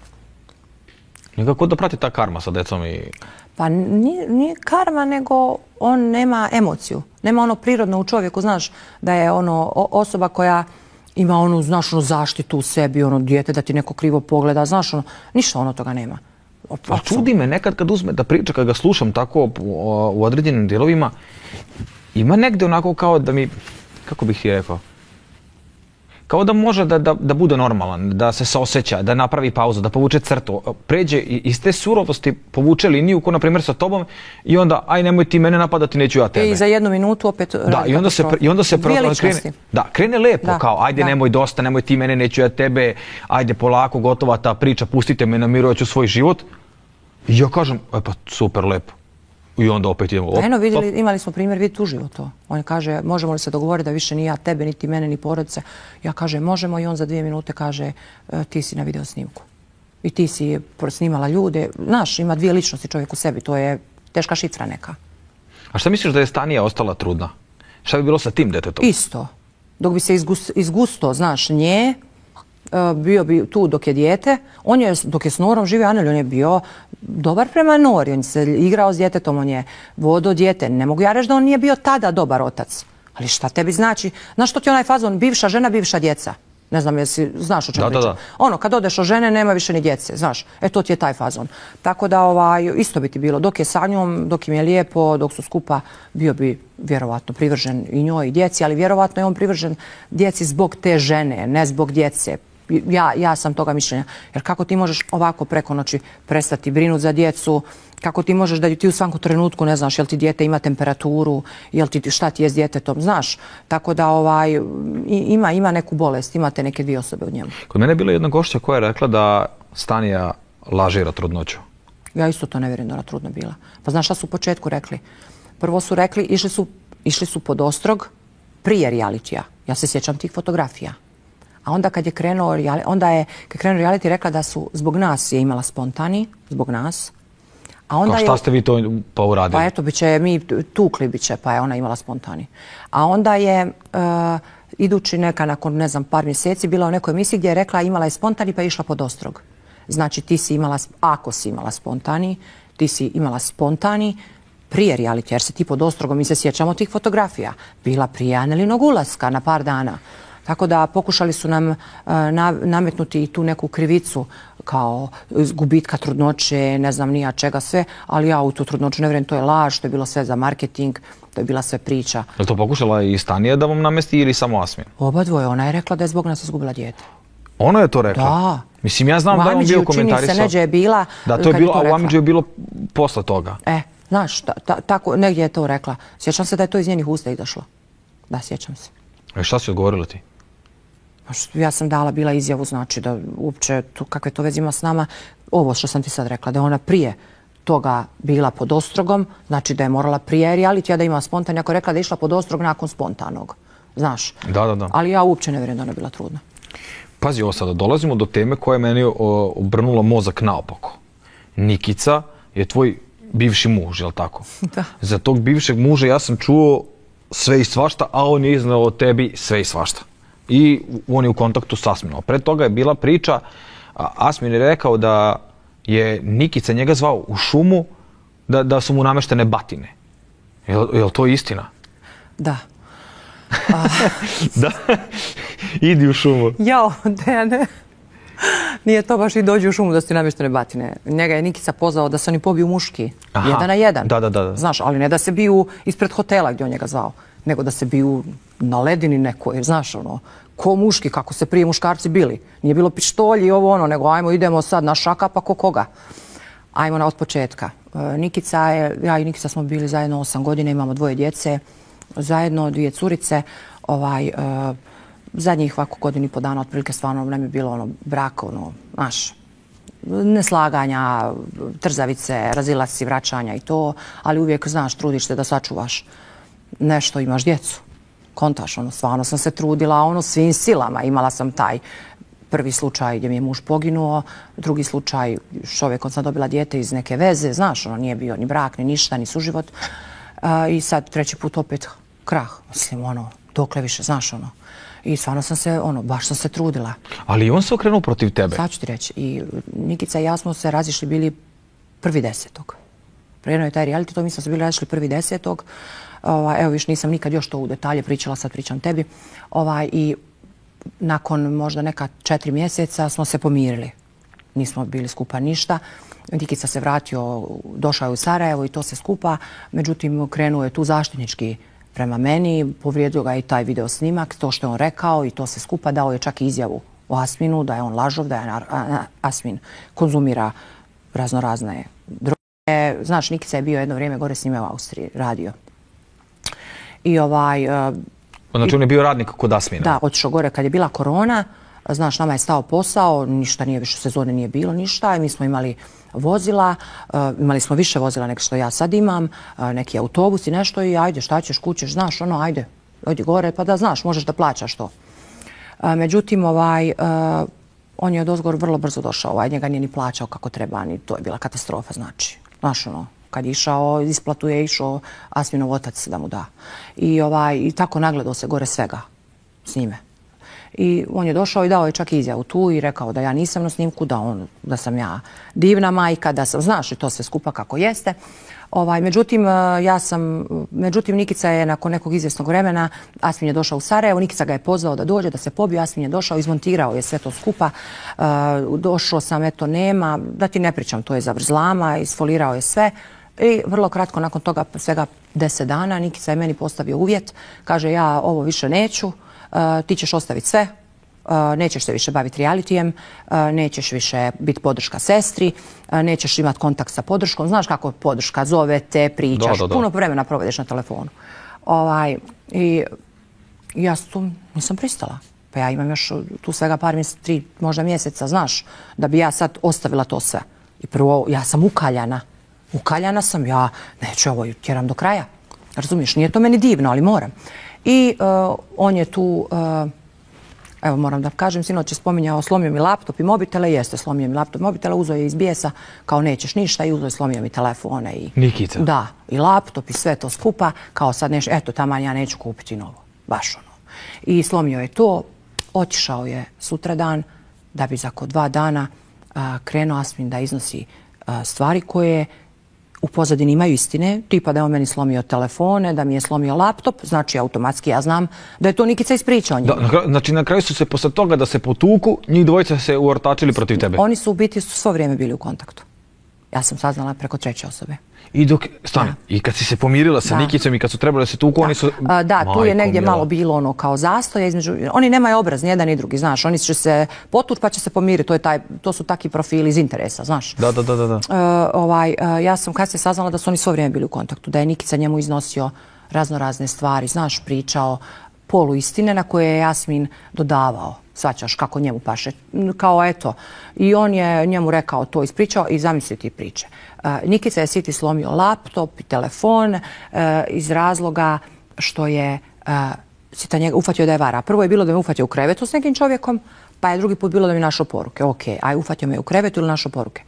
S1: Nekako da prati ta karma sa decom i...
S2: Pa nije karma, nego on nema emociju. Nema ono prirodno u čovjeku, znaš, da je ono osoba koja ima onu, znaš, zaštitu u sebi, ono dijete da ti neko krivo pogleda, znaš, ništa ono toga nema.
S1: A čudi me nekad kad uzme da priča, kad ga slušam tako u određenim dijelovima, ima negdje onako kao da mi, kako bih ti rekao, kao da može da bude normalan, da se saoseća, da napravi pauzu, da povuče crtu, pređe iz te surovosti, povuče liniju, ko na primjer sa tobom, i onda, aj nemoj ti mene napadati, neću ja tebe.
S2: I za 1 minutu opet...
S1: Da, i onda se krene lepo, kao ajde nemoj dosta, nemoj ti mene, neću ja tebe, ajde polako, gotova ta priča, pustite me na miru, ja ću svoj život. I ja kažem, pa super, lepo. I onda opet idemo.
S2: Imali smo primjer, vidi uživo to. On kaže, možemo li se dogovoriti da više ni ja tebe, niti mene, ni porodice. Ja kažem, možemo, i on za 2 minute kaže, ti si na video snimku. I ti si snimala ljude. Znaš, ima 2 ličnosti čovjek u sebi, to je teška šifra neka.
S1: A šta misliš da je Stanija ostala trudna? Šta bi bilo sa tim detetom?
S2: Isto. Dok bi se izgusto, znaš, nje, bio bi tu dok je dijete, on je, dok je s Norom živio Aneli, on je bio dobar prema Nori, on se igrao s djetetom, on je vodio dijete. Ne mogu ja reći da on nije bio tada dobar otac, ali šta tebi znači? Znaš što ti onaj fazon, bivša žena, bivša djeca? Ne znam, jesi znaš o čemu pričam? Ono, kad odeš od žene, nema više ni djece, znaš. To ti je taj fazon. Tako da isto bi ti bilo. Dok je sa njom, dok im je lijepo, dok su skupa, bio bi vjerovatno privržen i njoj i djeci, ali vjerovatno je on privržen djeci zbog te žene, ne zbog djece. Ja sam toga mišljenja. Jer kako ti možeš ovako preko noći prestati brinuti za djecu, kako ti možeš da ti u svakom trenutku ne znaš jel ti dijete ima temperaturu, šta ti je s djetetom, znaš. Tako da ima neku bolest, imate neke 2 osobe u njemu.
S1: Kod mene je bila jedna gošća koja je rekla da Stanija lažira trudnoću.
S2: Ja isto to ne vjerujem da ona trudna bila. Pa znaš šta su u početku rekli? Prvo su rekli, išli su pod ostrog prije realitija. Ja se sjećam tih fotografija. A onda kad je krenuo reality rekla da su zbog nas je imala spontani, zbog nas.
S1: Šta ste vi to pa uradili?
S2: Pa eto, mi tukli biće, pa je ona imala spontani. A onda je, idući nakon ne znam par mjeseci, bila u nekoj emisiji gdje je rekla imala je spontani pa je išla pod ostrog. Znači ti si imala, ako si imala spontani, ti si imala spontani prije reality, jer se ti pod ostrogom, mi se sjećamo tih fotografija, bila prije Anelinog ulaska na par dana. Tako da pokušali su nam nametnuti i tu neku krivicu kao gubitka trudnoće, ne znam nija čega sve, ali ja u tu trudnoću ne vjerujem, to je laž, to je bilo sve za marketing, to je bila sve priča.
S1: Je li to pokušala i Stanija da vam namesti ili samo Asmin?
S2: Oba dvoje, ona je rekla da je zbog nas izgubila dijete.
S1: Ona je to rekla?
S2: Da.
S1: Mislim, ja znam da je on bio komentarisao.
S2: Čini se, Neđe je bila...
S1: Da, to je bilo, a u Amidži je bilo posle toga.
S2: Znaš, tako, negdje je to rekla. Sjećam se da je to iz njenih usta izašlo. Da, sjećam se.
S1: Šta si odgovorila ti?
S2: Ja sam dala bila izjavu, znači da uopće kakve to veze ima s nama. Ovo što sam ti sad rekla, da je ona prije toga bila pod ostrogom, znači da je morala prije realitija da ima spontani. Ako je rekla da je išla pod ostrog nakon spontanog, znaš.
S1: Da.
S2: Ali ja uopće ne vjerujem da ona je bila trudna.
S1: Pazi ovo sada, dolazimo do teme koja je meni obrnula mozak naopako. Nikica je tvoj bivši muž, je li tako?
S2: Da.
S1: Za tog bivšeg muža ja sam čuo sve i svašta, a on je iznao o tebi sve i svašta. I on je u kontaktu s Asminom. Pred toga je bila priča, Asmin je rekao da je Nikica njega zvao u šumu da su mu nameštene batine. Je li to istina?
S2: Da.
S1: Da? Idi u šumu.
S2: Jao, Dejane. Nije to baš i dođi u šumu da su ti namještene batine. Njega je Nikica pozvao da se oni pobiju muški. 1 na 1.
S1: Da.
S2: Znaš, ali ne da se biju ispred hotela gdje on njega zvao, nego da se biju na ledini nekoj, znaš, ono, ko muški, kako se prije muškarci bili. Nije bilo pištolji i ovo ono, nego ajmo idemo sad na šaka pa ko koga. Ajmo od početka. Ja i Nikica smo bili zajedno 8 godina, imamo 2 djece, zajedno 2 curice. Zadnjih ovako godinu i po dana otprilike stvarno nam je bilo ono brak, ono, znaš, neslaganja, trzavice, razilasci, vraćanja i to, ali uvijek, znaš, trudiš se da sačuvaš nešto, imaš djecu. Kontaš, ono, stvarno sam se trudila, ono, svim silama. Imala sam taj prvi slučaj gdje mi je muž poginuo, drugi slučaj, čovjekom sam dobila dijete iz neke veze, znaš, ono, nije bio ni brak, ni ništa, ni suživot. I sad 3. put opet krah, mislim, ono, dokle više, znaš, ono. I stvarno sam se, ono, baš sam se trudila.
S1: Ali i on se okrenuo protiv tebe?
S2: Sad ću ti reći. I Nikica i ja smo se razišli bili 1.10. Prejeno je taj reality, to mi smo se bili razišli 1.10. Evo viš, nisam nikad još to u detalje pričala, sad pričam tebi. I nakon možda neka 4 mjeseca smo se pomirili. Nismo bili skupa ništa. Nikica se vratio, došao je u Sarajevo i to se skupa. Međutim, krenuo je tu zaštitnički prema meni, povrijedio ga i taj video snimak, to što je on rekao i to se skupa. Dao je čak i izjavu o Asminu, da je on lažov, da je Asmin konzumira raznorazne droge. Znaš, Nikica je bio jedno vrijeme gore s njime u Austriji, radio.
S1: Znači on je bio radnik kod Asmina?
S2: Da, otišao gore kad je bila korona. Znaš, nama je stao posao, ništa nije više, sezone nije bilo ništa i mi smo imali vozila, imali smo više vozila nego što ja sad imam, neki autobus i nešto i ajde, šta ćeš, kućeš, znaš, ono, ajde, odi gore pa da znaš, možeš da plaćaš to. Međutim, on je odozgor vrlo brzo došao, njega nije ni plaćao kako treba, ni to je bila katastrofa, znači, znaš, ono, kad je išao, isplatu je išao Asminov otac da mu da. I tako nagledao se gore svega s njime. I on je došao i dao je čak izjavu tu i rekao da ja nisam na snimku, da sam ja divna majka, da sam, znaš, i to sve skupa kako jeste. Međutim, Nikica je nakon nekog izvjesnog vremena, Asmin je došao u Sarajevo, Nikica ga je pozvao da dođe, da se pobije, Asmin je došao, izmontirao je sve to skupa. Došao sam, eto, nema, da ti ne pričam, to je zavrzlama, isfolirao je sve. I vrlo kratko nakon toga, svega 10 dana, Nikica je meni postavio uvjet, kaže ja ovo više neću, ti ćeš ostaviti sve, nećeš se više baviti realitijem, nećeš više biti podrška sestri, nećeš imati kontakt sa podrškom. Znaš kako podrška, zove te, pričaš, puno vremena provedeš na telefonu. I ja tu nisam pristala. Pa ja imam još tu svega par mjeseca, 3 možda mjeseca, znaš, da bi ja sad ostavila to sve. I prvo, ja sam ukaljana. Ukaljana sam, ja neću ovo tjeram do kraja. Razumiješ, nije to meni divno, ali moram. I on je tu, evo moram da kažem, sinoć je spominjao slomio mi laptop i mobitele, jeste slomio mi laptop i mobitele, uzeo je iz bijesa kao nećeš ništa i uzeo je slomio mi telefone.
S1: Nikica?
S2: Da, i laptop i sve to skupa, kao sad nešto, eto taman ja neću kupiti novo, baš ono. I slomio je to, otišao je sutradan da bi za 2 dana krenuo Asmin da iznosi stvari koje u pozadini imaju istine, tipa da je on meni slomio telefone, da mi je slomio laptop, znači automatski ja znam da je to Nikica ispričao njima.
S1: Znači na kraju su se posle toga da se potuku, njih dvojica se uortačili protiv tebe?
S2: Oni su u biti svo vrijeme bili u kontaktu. Ja sam saznala preko 3. osobe.
S1: I kad si se pomirila sa Nikicom i kad su trebali da se tuku, oni su...
S2: Da, tu je negdje malo bilo ono kao zastoja između... Oni nemaju obraz, ni jedan ni drugi, znaš. Oni će se potući pa će se pomiriti. To su takvi profili iz interesa, znaš.
S1: Da.
S2: Ja sam kad se saznala da su oni svo vrijeme bili u kontaktu, da je Nikica njemu iznosio razne stvari, znaš, pričao poluistine na koje je Jasmin dodavao. Svaćaš kako njemu paše. Kao eto. I on je njemu rekao to, ispričao i zamisli ti priče. Nikica je Siti slomio laptop i telefon iz razloga što je Sita njega ufatio da je vara. Prvo je bilo da me ufatio u krevetu s nekim čovjekom, pa je drugi put bilo da mi našao poruke. Ok, aj ufatio me u krevetu ili našao poruke.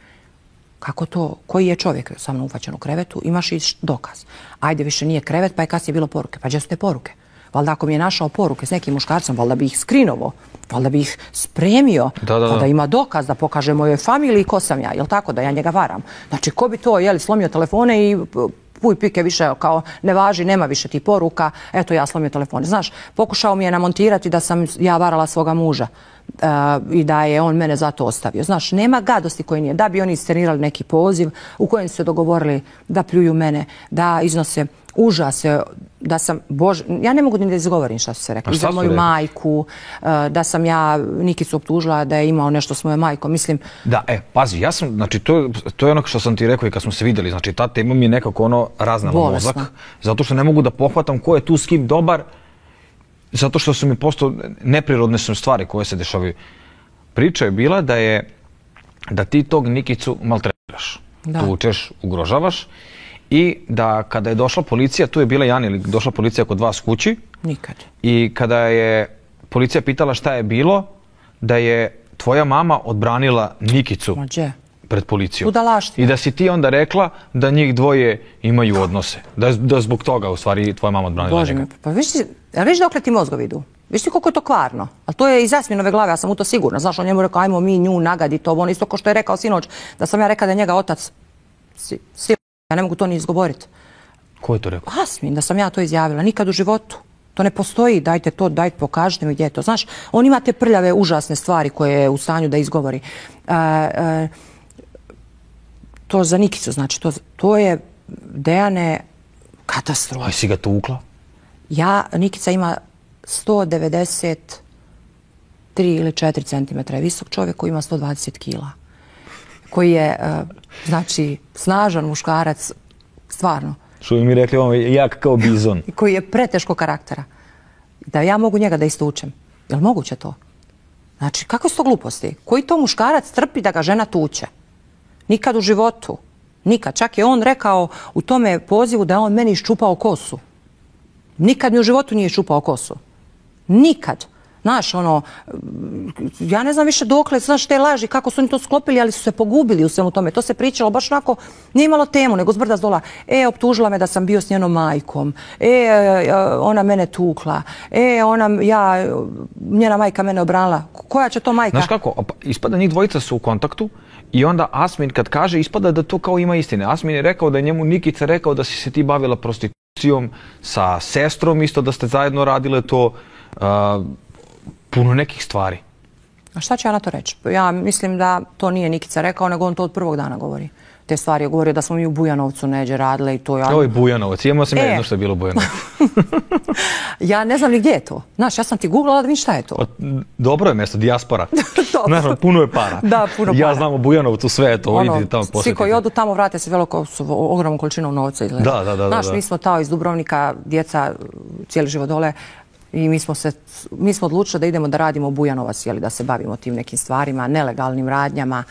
S2: Kako to? Koji je čovjek sa mnom ufaćen u krevetu? Imaš i dokaz. Ajde, više nije krevet, pa je kasnije bilo poruke. Pa gdje su te poruke? Valjda ako mi je našao poruke s nekim muškarcem, valjda bi ih skrinovo, valjda bi ih spremio, da ima dokaz da pokaže mojoj familiji ko sam ja, jel tako, da ja njega varam. Znači, ko bi to, slomio telefone i puj pike više kao ne važi, nema više ti poruka, eto ja slomio telefone. Znaš, pokušao mi je namontirati da sam ja varala svoga muža i da je on mene zato ostavio. Znaš, nema gadosti koje nije. Da bi oni iscenirali neki poziv u kojem su se dogovorili da pljuju mene, da iznose užase, da sam, ja ne mogu ni da izgovorim šta su se rekli. Za moju majku, da sam ja Nikicu optužila da je imao nešto s mojom majkom, mislim...
S1: Da, pazi, ja sam, znači, to je ono što sam ti rekao i kad smo se vidjeli, znači, ta tema mi je nekako ono raznala mozak, zato što ne mogu da pohvatam ko je tu s kim dobar, zato što su mi postao neprirodne su stvari koje se dešavaju. Priča je bila da ti tog Nikicu maltretiraš, tučeš, ugrožavaš. I da kada je došla policija, tu je bila Jani, ili došla policija kod vas kući.
S2: Nikad.
S1: I kada je policija pitala šta je bilo, da je tvoja mama odbranila Nikicu pred policijom.
S2: Budalaština.
S1: I da si ti onda rekla da njih dvoje imaju odnose. Da zbog toga u stvari tvoja mama odbranila njega.
S2: Pa viš dokle ti mozgovi idu? Viš ti koliko je to kvarno? Ali to je iz Jasminove glave, ja sam u to sigurna. Znaš, on njemu rekao, ajmo mi nju nagaditi ovo. On isto ko što je rekao sinoć, da sam ja rekao da je njega otac ja ne mogu to ni izgovoriti.
S1: Ko je to rekao?
S2: Jasmin, da sam ja to izjavila. Nikad u životu. To ne postoji. Dajte to, pokažite mi gdje je to. Znaš, on ima te prljave, užasne stvari koje je u stanju da izgovori. To za Nikicu, znači, to je Dejane katastrofa.
S1: A si ga tukla?
S2: Nikica ima 193 ili 4 centimetra. Je visok čovjek koji ima 120 kila. Koji je, znači, snažan muškarac, stvarno.
S1: Što bi mi rekli, on je jak kao bizon.
S2: Koji je preteškog karaktera. Da ja mogu njega da istučem. Je li moguće to? Znači, kako su to gluposti? Koji to muškarac trpi da ga žena tuče? Nikad u životu. Nikad. Čak je on rekao u tome pozivu da je on meni iščupao kosu. Nikad mi u životu nije iščupao kosu. Nikad. Znaš, ono, ja ne znam više dokle, znaš te laži, kako su oni to sklopili, ali su se pogubili u svemu tome. To se pričalo baš onako, nije imalo temu, nego zbrda zdola. Optužila me da sam bio s njenom majkom. Ona mene tukla. Njena majka mene obranila. Koja će to majka?
S1: Znaš kako, ispada njih dvojica su u kontaktu i onda Asmin kad kaže, ispada da to kao ima istine. Asmin je rekao da je njemu Nikica rekao da si se ti bavila prostitucijom sa sestrom, isto da ste zajedno radile to... puno nekih stvari.
S2: A šta ću ja na to reći? Ja mislim da to nije Nikica rekao, nego on to od prvog dana govori. Te stvari je govorio da smo mi u Bujanovcu neđe radile i to.
S1: Ovo je Bujanovac, imao sam jedno što je bilo Bujanovac.
S2: Ja ne znam ni gdje je to. Znaš, ja sam ti googlala da vidim šta je to.
S1: Dobro je mjesto, dijaspora. Naravno, puno je para.
S2: Da, puno para.
S1: Ja znam o Bujanovcu sve to, idite tamo posjetiti.
S2: Svi koji odu tamo vrate se veliko s ogromnom količinom novca.
S1: Da.
S2: Znaš, mi smo tao iz Dubrovnika, djeca cijeli život dole. I mi smo odlučili da idemo da radimo u Bujanovac, da se bavimo tim nekim stvarima, nelegalnim radnjama.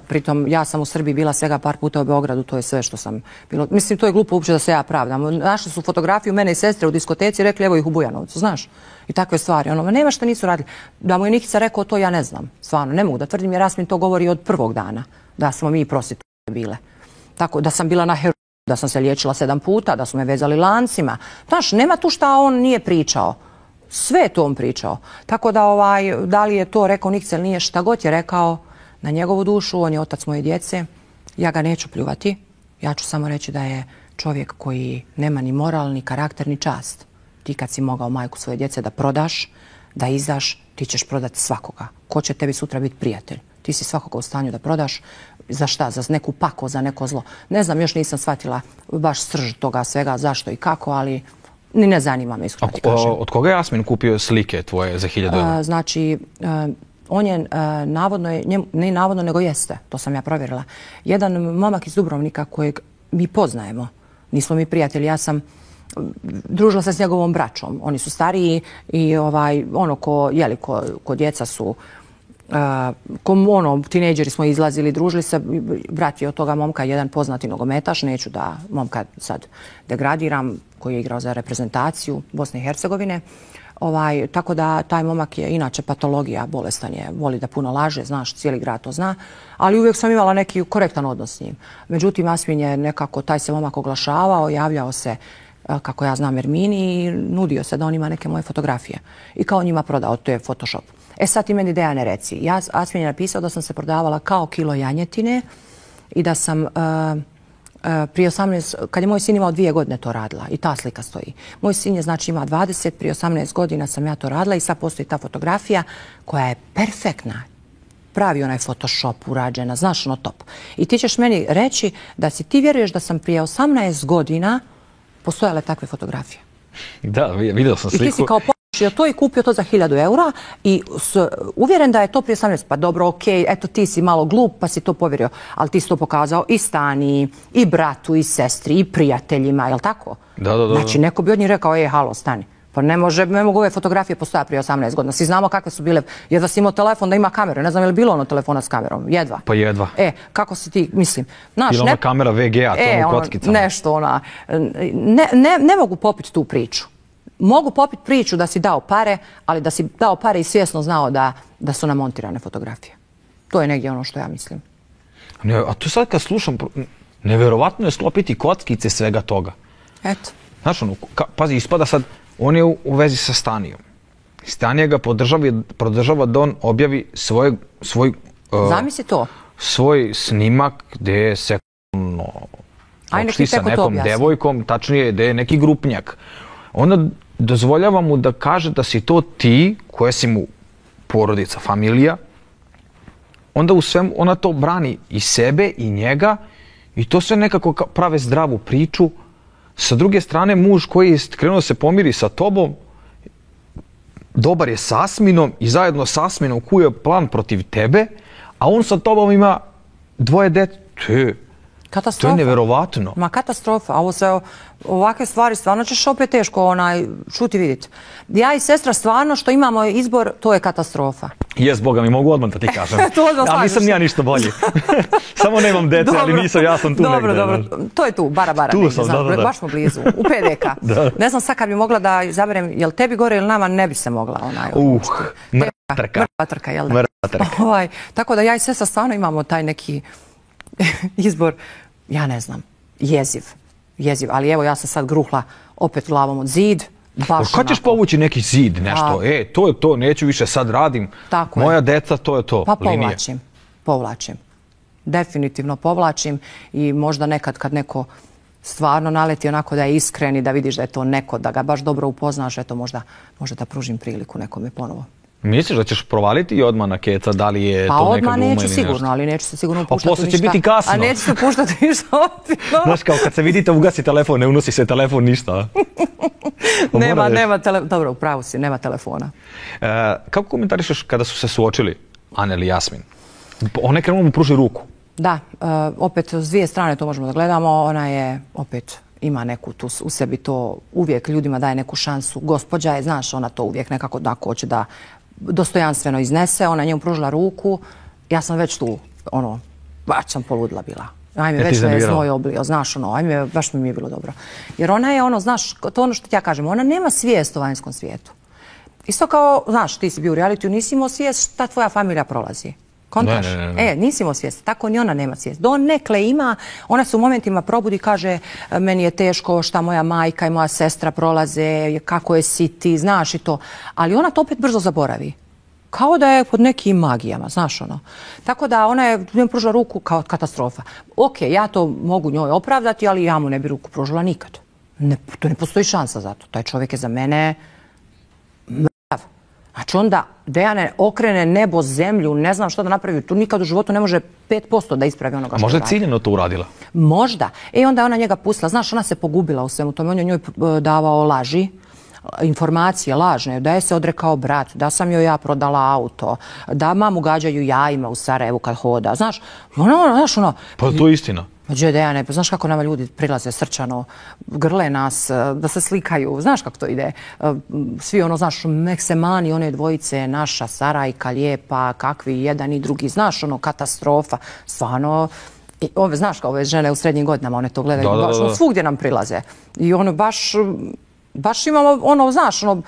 S2: Pritom, ja sam u Srbiji bila svega par puta u Beogradu, to je sve što sam bilo. Mislim, to je glupo uopće da se ja pravdam. Našli su fotografiju mene i sestre u diskoteci i rekli, evo ih u Bujanovcu, znaš? I takve stvari. Nema što nisu radili. Da mu je Nikica rekao to, ja ne znam. Stvarno, ne mogu da tvrdim jer Jasmin to govori od prvog dana. Da smo mi prostitutke bile. Tako, da sam bila na heroinu, da sam se liječila 7 puta, da su me vezali lancima. Znaš, nema tu šta on nije pričao. Sve je to on pričao. Tako da, da li je to rekao Nikica ili nije, šta god je rekao na njegovu dušu, on je otac moje djece. Ja ga neću pljuvati. Ja ću samo reći da je čovjek koji nema ni moral, ni karakter, ni čast. Ti kad si mogao majku svoje djece da prodaš, da izdaš, ti ćeš prodati svakoga. Ko će tebi sutra biti prijatelj? Ti si svakoga u stanju da prodaš. Za šta? Za neku pako, za neko zlo. Ne znam, još nisam shvatila baš srž toga svega, zašto i kako, ali ni ne zanima me, iskreno ti kažem.
S1: Od koga je Jasmin kupio slike tvoje za 1000 eura?
S2: Znači, on je navodno, ne navodno nego jeste, to sam ja provjerila, jedan momak iz Dubrovnika kojeg mi poznajemo, nismo mi prijatelji, ja sam družila se s njegovom braćom, oni su stariji i ono ko djeca su, tinejdžeri smo izlazili, družili se, brat je od toga momka jedan poznati nogometaš, neću da momka sad degradiram, koji je igrao za reprezentaciju Bosne i Hercegovine. Tako da taj momak je inače patologija, bolestan je, voli da puno laže, znaš, cijeli grad to zna, ali uvijek sam imala neki korektan odnos s njim. Međutim, Jasmin je nekako, taj se momak oglašavao, javljao se, kako ja znam, Ermini i nudio se da on ima neke moje fotografije. I kao njima prodao, to je Photoshop. E sad ti meni Dejane reci, Jasmin je napisao da sam se prodavala kao kilo janjetine i da sam prije 18, kad je moj sin imao 2 godine to radila i ta slika stoji. Moj sin je znači ima 20, prije 18 godina sam ja to radila i sad postoji ta fotografija koja je perfektna. Pravi onaj Photoshop urađena, znaš ono top. I ti ćeš meni reći da si ti vjeruješ da sam prije 18 godina postojale takve fotografije.
S1: Da, vidio sam sliku.
S2: I ti si kao to i kupio to za 1000 eura i uvjeren da je to prije 18. Pa dobro, okej, eto ti si malo glup pa si to povjerio, ali ti si to pokazao i Stani, i bratu, i sestri, i prijateljima, jel tako?
S1: Da.
S2: Znači neko bi od njih rekao, halo, Stani. Pa ne mogu ove fotografije postojati prije 18 godina. Svi znamo kakve su bile. Jedva si imao telefon da ima kameru. Ne znam je li bilo ono telefona s kamerom. Jedva.
S1: Pa jedva.
S2: Kako si ti, mislim.
S1: Bila ona kamera VGA, to ono kockicama.
S2: Nešto ona. Ne mogu popiti tu priču. Mogu popiti priču da si dao pare, ali da si dao pare i svjesno znao da su namontirane fotografije. To je negdje ono što ja mislim.
S1: A to sad kad slušam, neverovatno je sklopiti kockice svega toga.
S2: Eto.
S1: Znaš ono, pazi, ispada sad, on je u vezi sa Stanijom. Stanija ga podržava da on objavi svoj
S2: zamisli to.
S1: Svoj snimak gdje je se opšti sa nekom devojkom, tačnije gdje je neki grupnjak. Onda dozvoljava mu da kaže da si to ti, koja si mu porodica, familija, onda u svemu ona to brani i sebe i njega i to sve nekako prave zdravu priču. Sa druge strane, muž koji je krenuo da se pomiri sa tobom, dobar je s Asminom i zajedno s Asminom kuje plan protiv tebe, a on sa tobom ima 2 dece.
S2: Katastrofa.
S1: To je neverovatno.
S2: Ma katastrofa. Ovakve stvari stvarno ćeš opet teško čuti vidjeti. Ja i sestra stvarno što imamo izbor, to je katastrofa.
S1: Jes, Boga mi, mogu odmah da ti kažem.
S2: Ali
S1: nisam ja ništa bolji. Samo nemam dece, ali nisam, ja sam tu negdje.
S2: Dobro. To je tu, bara.
S1: Tu sam, da.
S2: Baš smo blizu, u PDK. Ne znam sad kad bi mogla da izaberem, jel tebi gore ili nama, ne bi se mogla
S1: Mrtva
S2: trka, jel da? Tako da ja i sestra stvarno imamo taj neki izbor, ja ne znam, jeziv, ali evo ja sam sad gruhla opet glavom od zid.
S1: Kad ćeš povući neki zid, nešto, to je to, neću više sad radim, moja deca, to je to,
S2: pa povlačim, definitivno povlačim i možda nekad kad neko stvarno naleti onako da je iskren i da vidiš da je to neko, da ga baš dobro upoznaš, eto možda da pružim priliku nekome ponovo.
S1: Misliš da ćeš provaliti i odmah na keca, da li je to neka gluma ili nešto?
S2: Pa odmah neću sigurno, ali neću se sigurno upuštati
S1: ništa. A posle će biti kasno.
S2: A neću se upuštati ništa ozbiljno.
S1: Znaš, kao kad se vidite ugasi telefon, ne unosi se telefon, ništa.
S2: Nema telefona, dobro, upravo si, nema telefona.
S1: Kako komentarišeš kada su se suočili Anel i Jasmin? Ona je krenula mu pruži ruku.
S2: Da, opet s 2 strane to možemo da gledamo, ona je opet ima neku tu u sebi to, uvijek ljudima daje neku šansu. Gospođa je, znaš, ona to uvijek nekako da hoće da dostojanstveno iznese, ona njemu pružila ruku, ja sam već tu, baš sam poludila bila. Ajme, već me je znoj oblio, znaš, ajme, baš mi je bilo dobro. Jer ona je, znaš, to ono što ti ja kažem, ona nema svijest o vanjskom svijetu. Isto kao, znaš, ti si bio u realitiju, nisi imao svijest šta tvoja familija prolazi. Kontaš? Nisi imao svijest. Tako ni ona nema svijest. Donekle ima, ona se u momentima probudi, kaže, meni je teško šta moja majka i moja sestra prolaze, kako je si ti, znaš i to. Ali ona to opet brzo zaboravi. Kao da je pod nekim magijama, znaš ono. Tako da ona je njemu pružila ruku kao katastrofa. Ok, ja to mogu njoj opravdati, ali ja mu ne bi ruku pružila nikad. To ne postoji šansa za to. Taj čovjek je za mene mrtav. Znači onda Dejane okrene nebo, zemlju, ne znam što da napravi. Tu nikad u životu ne može 5% da ispravi onoga što
S1: Možda je
S2: radi.
S1: ciljeno to uradila.
S2: Možda. Onda je ona njega pustila. Znaš, ona se pogubila u svemu tome. On je njoj davao laži, informacije lažne, da je se odrekao brat, da sam joj ja prodala auto, da mamu gađaju jajima u Sarajevu kad hoda. Znaš, ono...
S1: Pa to je istina.
S2: Mađe Dejane, pa znaš kako nama ljudi prilaze srčano, grle nas, da se slikaju, znaš kako to ide. Svi ono, znaš, Meksemani, one dvojice, naša Sarajka, lijepa, kakvi jedan i drugi, znaš, ono, katastrofa. Stvarno, znaš kao ove žene u srednjim godinama, one to gledaju, baš svugdje nam prilaze. I ono, baš imamo, ono, znaš, ono,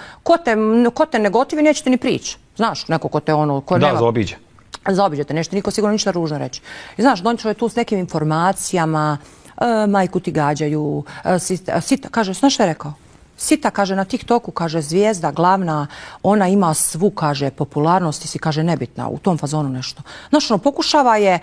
S2: ko te ne gotivi, neće ti ni prići. Znaš, neko ko te ono...
S1: Da, zaobiđe.
S2: Zaobiđete nešto, niko sigurno ništa ružno reći. I znaš, došao je tu s nekim informacijama, majku ti gađaju, Sita, kaže, znaš što je rekao? Sita, kaže, na TikToku, kaže, zvijezda glavna, ona ima svu, kaže, popularnost i si, kaže, nebitna, u tom fazonu nešto. Znaš, ono, pokušava je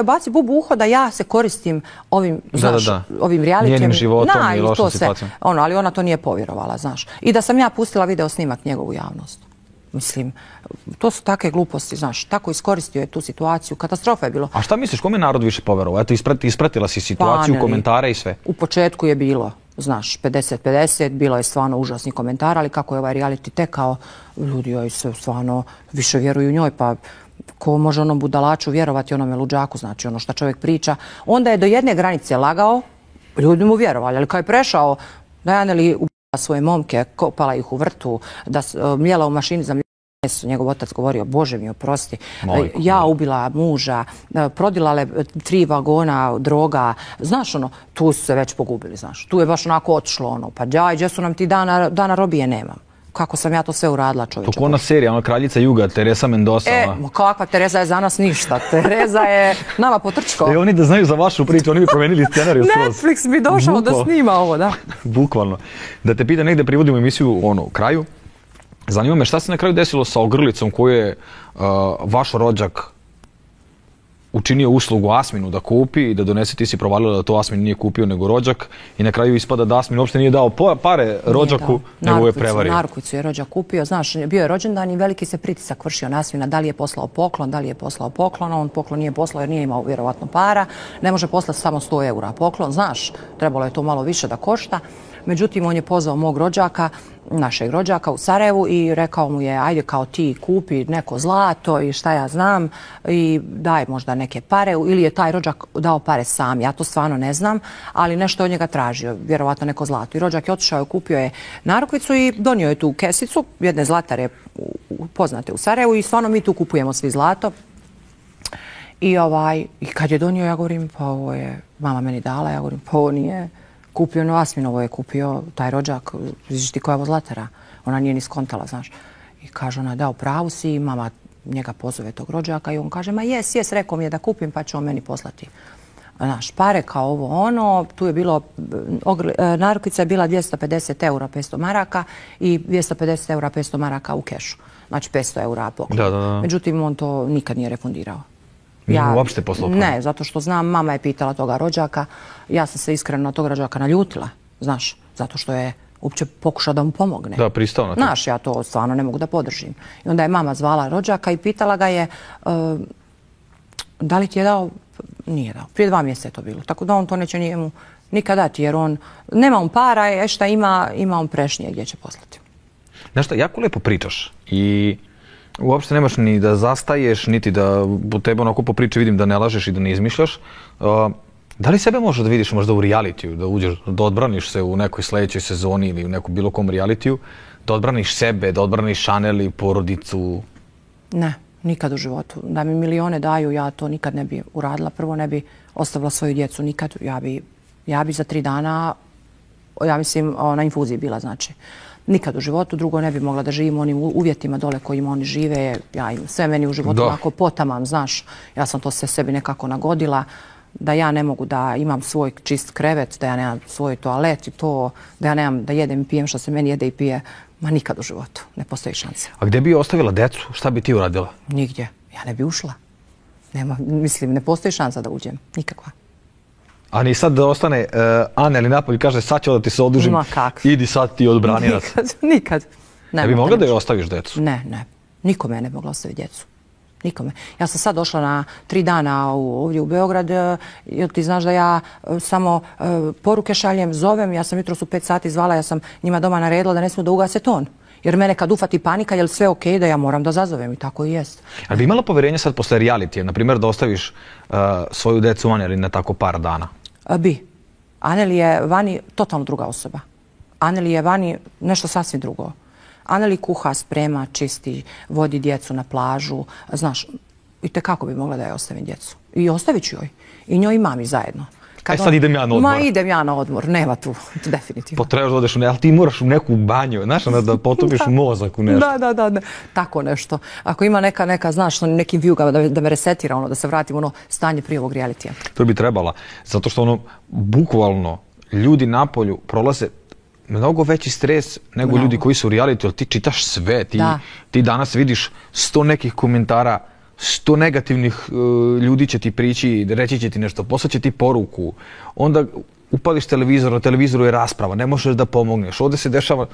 S2: baci bubu uho da ja se koristim ovim, znaš, ovim realitijem.
S1: Njenim životom i lošom situacijom.
S2: Ali ona to nije povjerovala, znaš. I da sam ja pustila video snimak njegovu javnost. Mislim, to su takve gluposti, znaš, tako iskoristio je tu situaciju, katastrofa je bilo.
S1: A šta misliš, kome je narod više poverovao? Eto, ispratila si situaciju, komentare i sve.
S2: U početku je bilo, znaš, 50-50, bilo je stvarno užasni komentar, ali kako je ovaj reality tekao, ljudi joj se stvarno više vjeruju njoj, pa ko može onom budalaču vjerovati, onome luđaku, znači ono što čovjek priča. Onda je do jedne granice lagao, ljudi mu vjerovali, ali kad je prešao, Dejane li svoje momke, kopala ih u vrtu, da mljela u mašini za mjesto. Njegov otac govorio, Bože mi oprosti, ja ubila muža, prodilale 3 vagona droga. Znaš, ono, tu su se već pogubili, znaš. Tu je baš onako otišlo, ono, pa gdje su nam ti dana robije nemam. Kako sam ja to sve uradila, čovječe.
S1: To ko ona serija, ona Kraljica Juga, Teresa Mendoza.
S2: Kakva Teresa je za nas ništa. Teresa je nama potrčko.
S1: Oni da znaju za vašu priču, oni bi promenili scenariju skroz.
S2: Netflix bi došao da snima ovo, da.
S1: Bukvalno. Da te pitam, negdje privodimo emisiju u kraju. Zanima me šta se na kraju desilo sa ogrlicom koju je vaš rođak učinio uslugu Asminu da kupi i da donese, ti si provalila da to Asmin nije kupio nego rođak i na kraju ispada da Asmin uopšte nije dao pare rođaku, nego je prevario.
S2: Narukvicu je rođak kupio, znaš, bio je rođendan i veliki se pritisak vršio na Asmina, da li je poslao poklon, on poklon nije poslao jer nije imao vjerovatno para, ne može poslati samo 100 eura poklon, znaš, trebalo je to malo više da košta. Međutim, on je pozvao mog rođaka, našeg rođaka u Sarajevu i rekao mu je, ajde kao ti kupi neko zlato i šta ja znam i daj možda neke pare, ili je taj rođak dao pare sam, ja to stvarno ne znam, ali nešto je od njega tražio, vjerovatno neko zlato. I rođak je otišao, kupio je narukvicu i donio je tu kesicu, jedne zlatare poznate u Sarajevu i stvarno mi tu kupujemo svi zlato. I kad je donio, ja govorim, pa ovo je mama meni dala, ja govorim, pa ovo nije kupio Asminovo, je kupio taj rođak, vidiš ti koja je ovo zlatara, ona nije ni skontala, znaš. I kaže ona, da, u pravu si, mama njega pozove tog rođaka i on kaže, ma jes, rekao mi je da kupim pa će on meni poslati. Znaš, pare kao ovo ono, tu je bilo, narukvica je bila 250 eura 500 maraka i 250 eura 500 maraka u kešu. Znači 500 eura poklon. Međutim, on to nikad nije refundirao.
S1: Nije uopšte poslao pare?
S2: Ne, zato što znam, mama je pitala toga rođaka, ja sam se iskreno na tog rođaka naljutila, znaš, zato što je uopće pokušao da mu pomogne.
S1: Da, pristao na to.
S2: Znaš, ja to stvarno ne mogu da podržim. I onda je mama zvala rođaka i pitala ga je da li ti je dao, nije dao, prije 2 mjeseca je to bilo, tako da on to neće njemu nikad dati, jer on, nema on para, šta ima on prešnje gdje će poslati.
S1: Znaš šta, jako lijepo pričaš i uopšte nemaš ni da zastaješ, niti da u tebe onako po priči vidim da ne lažeš i da ne izmišljaš. Da li sebe možeš da vidiš možda u realitiju, da uđeš, da odbraniš se u nekoj sljedećoj sezoni ili u nekom bilo kom realitiju, da odbraniš sebe, da odbraniš Chanel i porodicu?
S2: Ne, nikad u životu. Da mi milione daju, ja to nikad ne bi uradila. Prvo ne bi ostavila svoju djecu nikad. Ja bi za 3 dana, ja mislim, na infuziji bila, znači. Nikad u životu, drugo ne bi mogla da živim u onim uvjetima dole kojima oni žive. Sve meni u životu onako potamam, znaš. Ja sam to sve sebi nekako nagodila. Da ja ne mogu da imam svoj čist krevet, da ja nemam svoj toalet i to, da ja nemam da jedem i pijem što se meni jede i pije. Ma nikad u životu. Ne postoji šanse.
S1: A gdje bi ostavila decu? Šta bi ti uradila?
S2: Nigdje. Ja ne bi ušla. Mislim, ne postoji šansa da uđem. Nikakva.
S1: A ni sad da ostane Ana ili napolje kaže sad ću da ti se odužim, idi sad ti odbrani nas.
S2: Nikad.
S1: Ne bi mogla da joj ostaviš djecu?
S2: Ne. Nikome ne bi mogla ostaviti djecu. Nikome. Ja sam sad došla na 3 dana ovdje u Beograd, jer ti znaš da ja samo poruke šaljem, zovem, ja sam jutros u 5 sati zvala, ja sam njima doma naredila da ne smiju da ugase ton. Jer mene kad ufati panika, je li sve okej, da ja moram da zazovem i tako i jest.
S1: Ali bi imala povjerenje sad posle realitija, na primjer da ostaviš svoju djecu vani ili na tako par dana?
S2: Bi. Aneli je vani totalno druga osoba. Aneli je vani nešto sasvim drugo. Aneli kuha, sprema, čisti, vodi djecu na plažu. Znaš, i tekako bi mogla da joj ostavim djecu. I ostavit ću joj. I njoj i mami zajedno.
S1: Sad idem ja na odmor.
S2: Ma idem ja na odmor, nema tu, definitivno.
S1: Potrebaš da odeš ali ti moraš u neku banju, znaš, da potopiš mozak u nešto.
S2: Da, tako nešto. Ako ima neka, znaš, nekim vijugama da me resetira, da se vratim u stanje prije ovog realitija.
S1: To bi trebala, zato što bukvalno ljudi napolju prolaze mnogo veći stres nego ljudi koji su u realitiju, ali ti čitaš sve, ti danas vidiš 100 nekih komentara, 100 negativnih ljudi će ti prići, reći će ti nešto, poslaće ti poruku, onda upališ televizor, na televizoru je rasprava, ne možeš da pomogneš, ovdje se dešava,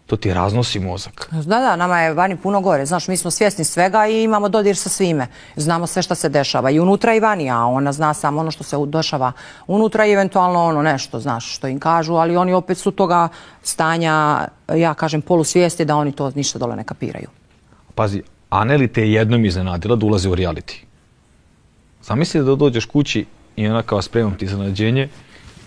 S1: to ti raznosi mozak.
S2: Da, nama je vani puno gore, znaš, mi smo svjesni svega i imamo dodir sa svime, znamo sve što se dešava i unutra i vani, a ona zna samo ono što se dešava unutra i eventualno ono nešto, znaš, što im kažu, ali oni opet su toga stanja, ja kažem, polusvijesti da oni to ništa dole ne kapiraju.
S1: Pazi, Aneli te jednom iznenadila da ulazi u reality. Zamisli da dođeš kući i ona kao spremam ti iznenađenje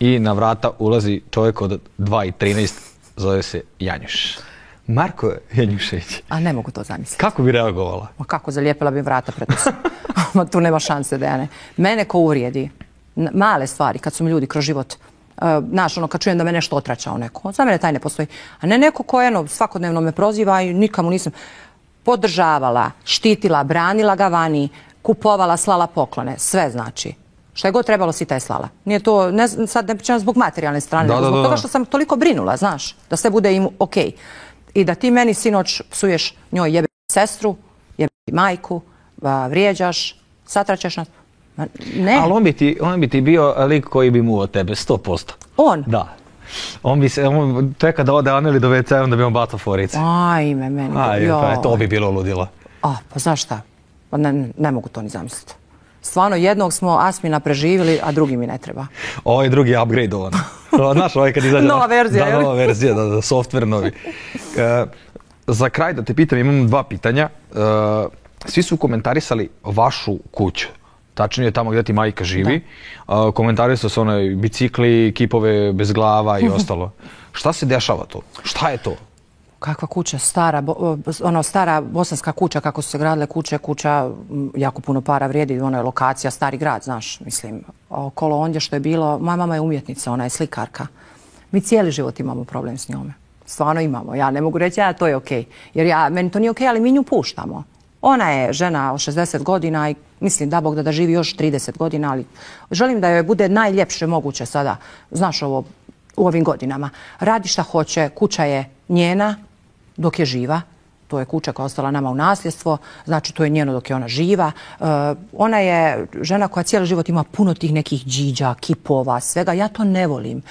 S1: i na vrata ulazi čovjek od 2,13, zove se Janjuš. Marko Janjušević.
S2: A ne mogu to zamisliti.
S1: Kako bi reagovala?
S2: Ma kako, zalijepila bi vrata pred nos. Tu nema šanse da ja ne. Mene ko uvrijedi, male stvari kad su mi ljudi kroz život, znaš, kad čujem da me nešto otračao neko, za mene taj ne postoji. A ne neko ko svakodnevno me proziva i nikamu nisam podržavala, štitila, branila ga vani, kupovala, slala poklone, sve znači. Šta je god trebalo, sita je slala. Nije to, sad ne pričam zbog materijalne strane, nego zbog toga što sam toliko brinula, znaš, da sve bude im okej. I da ti meni sinoć psuješ njoj jebe sestru, jebe majku, vrijeđaš, satračeš nas. Ne.
S1: Ali on bi ti bio lik koji bi mu od tebe, 100%.
S2: On?
S1: Da. On čeka da ode Aneli do WC-a, onda bi on bacao forice.
S2: Ajme, meni.
S1: To bi bilo ludilo.
S2: Pa znaš šta? Ne mogu to ni zamisliti. Stvarno, jednog smo Asmina preživjeli, a drugi mi ne treba.
S1: Ovo je drugi upgrade-ovan. Znaš, ovaj kad izađe...
S2: Nova verzija,
S1: da, nova verzija, da, software novi. Za kraj da te pitam, imam 2 pitanja. Svi su komentarisali vašu kuću. Tačnije tamo gdje ti majka živi. Komentarisali su onaj bicikli, kipove bez glava i ostalo. Šta se dešava to? Šta je to?
S2: Kakva kuća, stara bosanska kuća, kako su se gradile kuća jako puno para vrijedi, ona je lokacija, stari grad, znaš, mislim, okolo ondje što je bilo, moja mama je umjetnica, ona je slikarka. Mi cijeli život imamo problem s njome. Stvarno imamo, ja ne mogu reći, to je okej. Jer meni to nije okej, ali mi nju puštamo. Ona je žena od 60 godina i mislim da Bog da živi još 30 godina, ali želim da joj bude najljepše moguće sada, znaš, u ovim godinama. Radi šta hoće, kuća je njena dok je živa. To je kuća koja je ostala nama u nasljedstvo, znači to je njeno dok je ona živa. Ona je žena koja cijeli život ima puno tih nekih džiđa, kipova, svega. Ja to ne volim.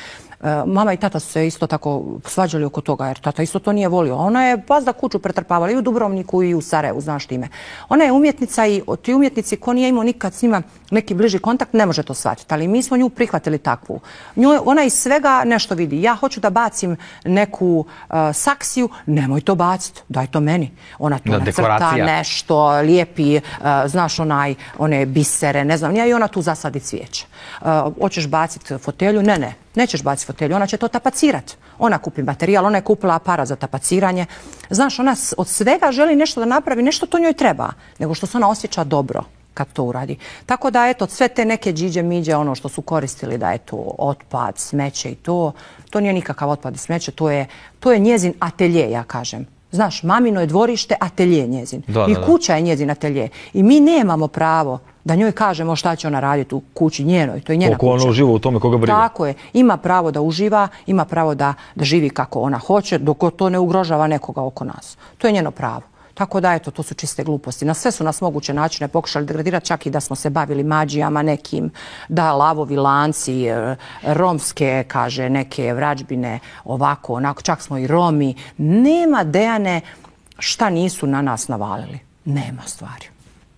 S2: Mama i tata su se isto tako svađali oko toga, jer tata isto to nije volio. Ona je baš da kuću pretrpavala i u Dubrovniku i u Sarajevu, znaš time. Ona je umjetnica i ti umjetnici ko nije imao nikad s njima neki bliži kontakt ne može to shvatiti, ali mi smo nju prihvatili takvu. Ona iz svega nešto vidi. Ja hoću da bacim neku saksiju, nemoj to baciti, daj to meni. Ona to nacrta nešto, lijepi, znaš one bisere, ne znam, i ona tu zasadi cvijeće. Hoćeš baciti fotelju? Ne. Nećeš baciti fotelju, ona će to tapacirati. Ona kupi materijal, ona je kupila aparat za tapaciranje. Znaš, ona od svega želi nešto da napravi, nešto to njoj treba, nego što se ona osjeća dobro kad to uradi. Tako da, eto, sve te neke džiđe, miđe, ono što su koristili da je to otpad, smeće i to nije nikakav otpad i smeće, to je njezin atelje, ja kažem. Znaš, mamino je dvorište, atelje njezin. I kuća je njezin atelje. I mi nemamo pravo da njoj kažemo šta će ona raditi u kući njenoj. To je njena kuća.
S1: Koliko ona uživa u tome, koga briga.
S2: Tako je. Ima pravo da uživa, ima pravo da živi kako ona hoće, dok to ne ugrožava nekoga oko nas. To je njeno pravo. Tako da, eto, to su čiste gluposti. Na sve su nas moguće načine pokušali degradirati, čak i da smo se bavili mađijama nekim, da lavovi lanci, romske, kaže, neke vrađbine, ovako, onako, čak smo i Romi. Nema, Dejane, šta nisu na nas navalili. Nema stvari.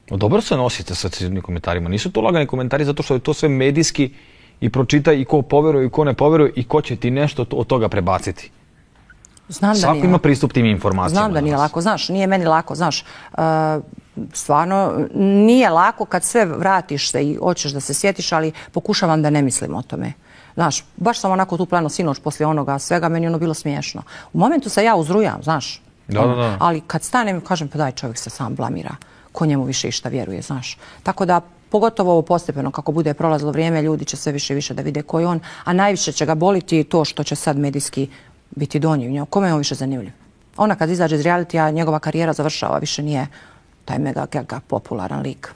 S1: Dobro se nosite sa tim komentarima. Nisu to lagani komentari zato što je to sve medijski i pročitaj i ko poveruje i ko ne poveruje i ko će ti nešto od toga prebaciti. Svako ima pristup tim informacijama.
S2: Znam da nije lako, znaš, nije meni lako, znaš, stvarno nije lako kad sve vratiš se i hoćeš da se sjetiš, ali pokušavam da ne mislim o tome. Znaš, baš sam onako tu plano sinoć poslije onoga svega, meni ono bilo smiješno. U momentu se ja uzrujam, znaš, ali kad stanem kažem pa daj, čovjek se sam blamira, ko njemu više išta vjeruje, znaš. Tako da pogotovo ovo postepeno, kako bude prolazilo vrijeme, ljudi će sve više i više da vide ko je on, a najviše će ga boliti to što će sad medijski biti donji. Kome je on više zanimljiv? Ona kad izađe iz realitija, njegova karijera završava, više nije taj mega popularan lik.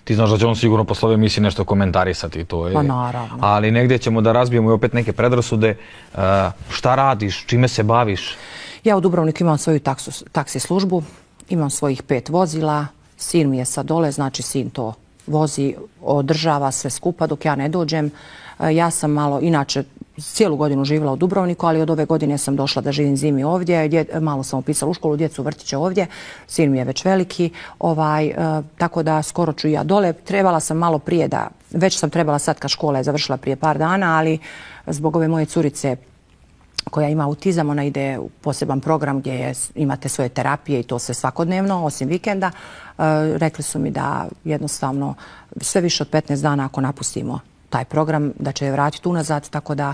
S1: Ti znaš da će on sigurno posle ove emisije nešto komentarisati. To je.
S2: Pa naravno.
S1: Ali negdje ćemo da razbijemo i opet neke predrasude. Šta radiš? Čime se baviš?
S2: Ja u Dubrovniku imam svoju taksi službu, imam svojih 5 vozila, sin mi je sad dole, znači sin to vozi, održava sve skupa dok ja ne dođem. Ja sam malo, inače, cijelu godinu živjela u Dubrovniku, ali od ove godine sam došla da živim zimi ovdje. Malo sam upisala u školu, djecu vrtiće ovdje. Sin mi je već veliki, tako da skoro ću ja dole. Trebala sam malo prije već sam trebala sad kad škola je završila prije par dana, ali zbog ove moje curice koja ima autizam, ona ide u poseban program gdje imate svoje terapije i to sve svakodnevno, osim vikenda. Rekli su mi da jednostavno sve više od 15 dana ako napustimo taj program, da će je vratiti unazad, tako da,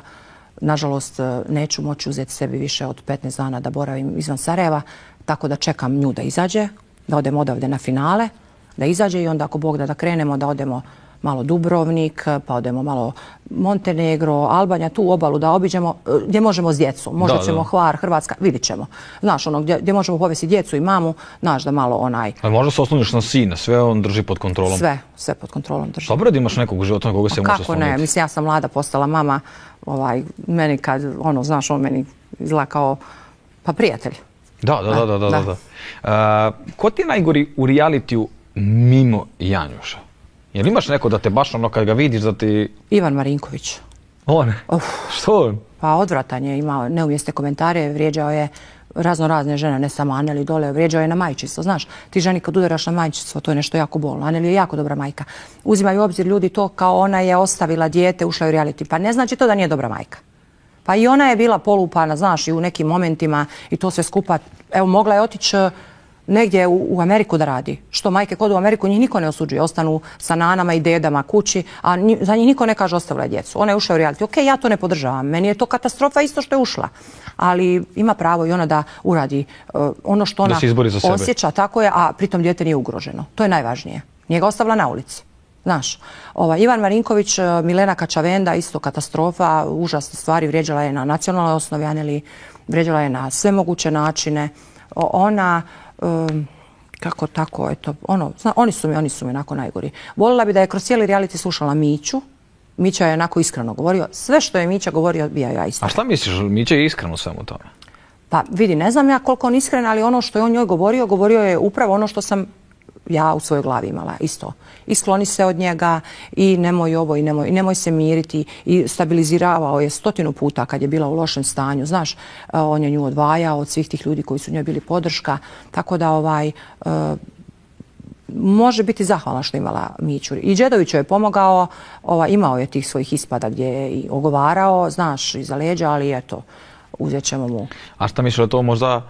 S2: nažalost, neću moći uzeti sebi više od 15 dana da boravim izvan Sarajeva, tako da čekam nju da izađe, da odemo odavde na finale, da izađe i onda ako Bog da krenemo, da odemo malo Dubrovnik, pa odemo malo Montenegro, Albanija, tu obalu da obiđemo, gdje možemo s djecom. Možda ćemo Hvar, Hrvatska, vidit ćemo. Znaš, ono gdje možemo povesti djecu i mamu, znaš da malo onaj...
S1: Ali možda se osloniš na sina, sve on drži pod kontrolom?
S2: Sve pod kontrolom drži.
S1: Dobro da imaš nekog u životu na koga se možeš osloniti?
S2: Kako ne, mislim ja sam mlada postala mama, meni kad, znaš, on meni izgleda kao, pa prijatelj.
S1: Da. Ko ti je najgori u realitiju mimo Janjuša? Jel imaš neko da te baš ono kad ga vidiš da ti...
S2: Ivan Marinković.
S1: On? Što on?
S2: Pa odvratan je, imao neumjesne komentare, vrijeđao je razne žene, ne samo Aneli dole, vrijeđao je na majčinstvo. Znaš, ti ženi kad udaraš na majčinstvo, to je nešto jako bolno. Aneli je jako dobra majka. Uzimaju u obzir ljudi to kao ona je ostavila dijete, ušla u reality. Pa ne znači to da nije dobra majka. Pa i ona je bila polupana, znaš, i u nekim momentima i to sve skupa. Evo, mogla je otići negdje u Ameriku da radi. Što majke kod u Ameriku, njih niko ne osuđuje. Ostanu sa nanama i dedama kući, a za njih niko ne kaže ostavila je djecu. Ona je ušla u reality. Ok, ja to ne podržavam. Meni je to katastrofa isto što je ušla. Ali ima pravo i ona da uradi ono što ona osjeća, tako je, a pritom dijete nije ugroženo. To je najvažnije. Nije ga ostavila na ulici. Znaš, Ivan Marinković, Milena Kačavenda, isto katastrofa, užasne stvari, vrijeđala je na nacionalnoj osnovi, Aneli, vrijeđala je na sve moguće načine. Ona, kako tako, eto, oni su mi onako najgori. Voljela bi da je kroz cijeli reality slušala Miću. Mića je onako iskreno govorio. Sve što je Mića govorio, bio ja iskren.
S1: A šta misliš, Mića je iskreno u svemu tome?
S2: Pa vidi, ne znam ja koliko on iskren, ali ono što je on njoj govorio je upravo ono što sam ja u svojoj glavi imala isto. I skloni se od njega i nemoj ovo i nemoj se miriti i stabiliziravao je 100 puta kad je bila u lošem stanju. Znaš, on je nju odvajao od svih tih ljudi koji su njoj bili podrška. Tako da može biti zahvalna što je imala Miću. I Đedović joj je pomogao, imao je tih svojih ispada gdje je i ogovarao, znaš, iza leđa, ali eto, uzet ćemo mu.
S1: A šta misliš da to možda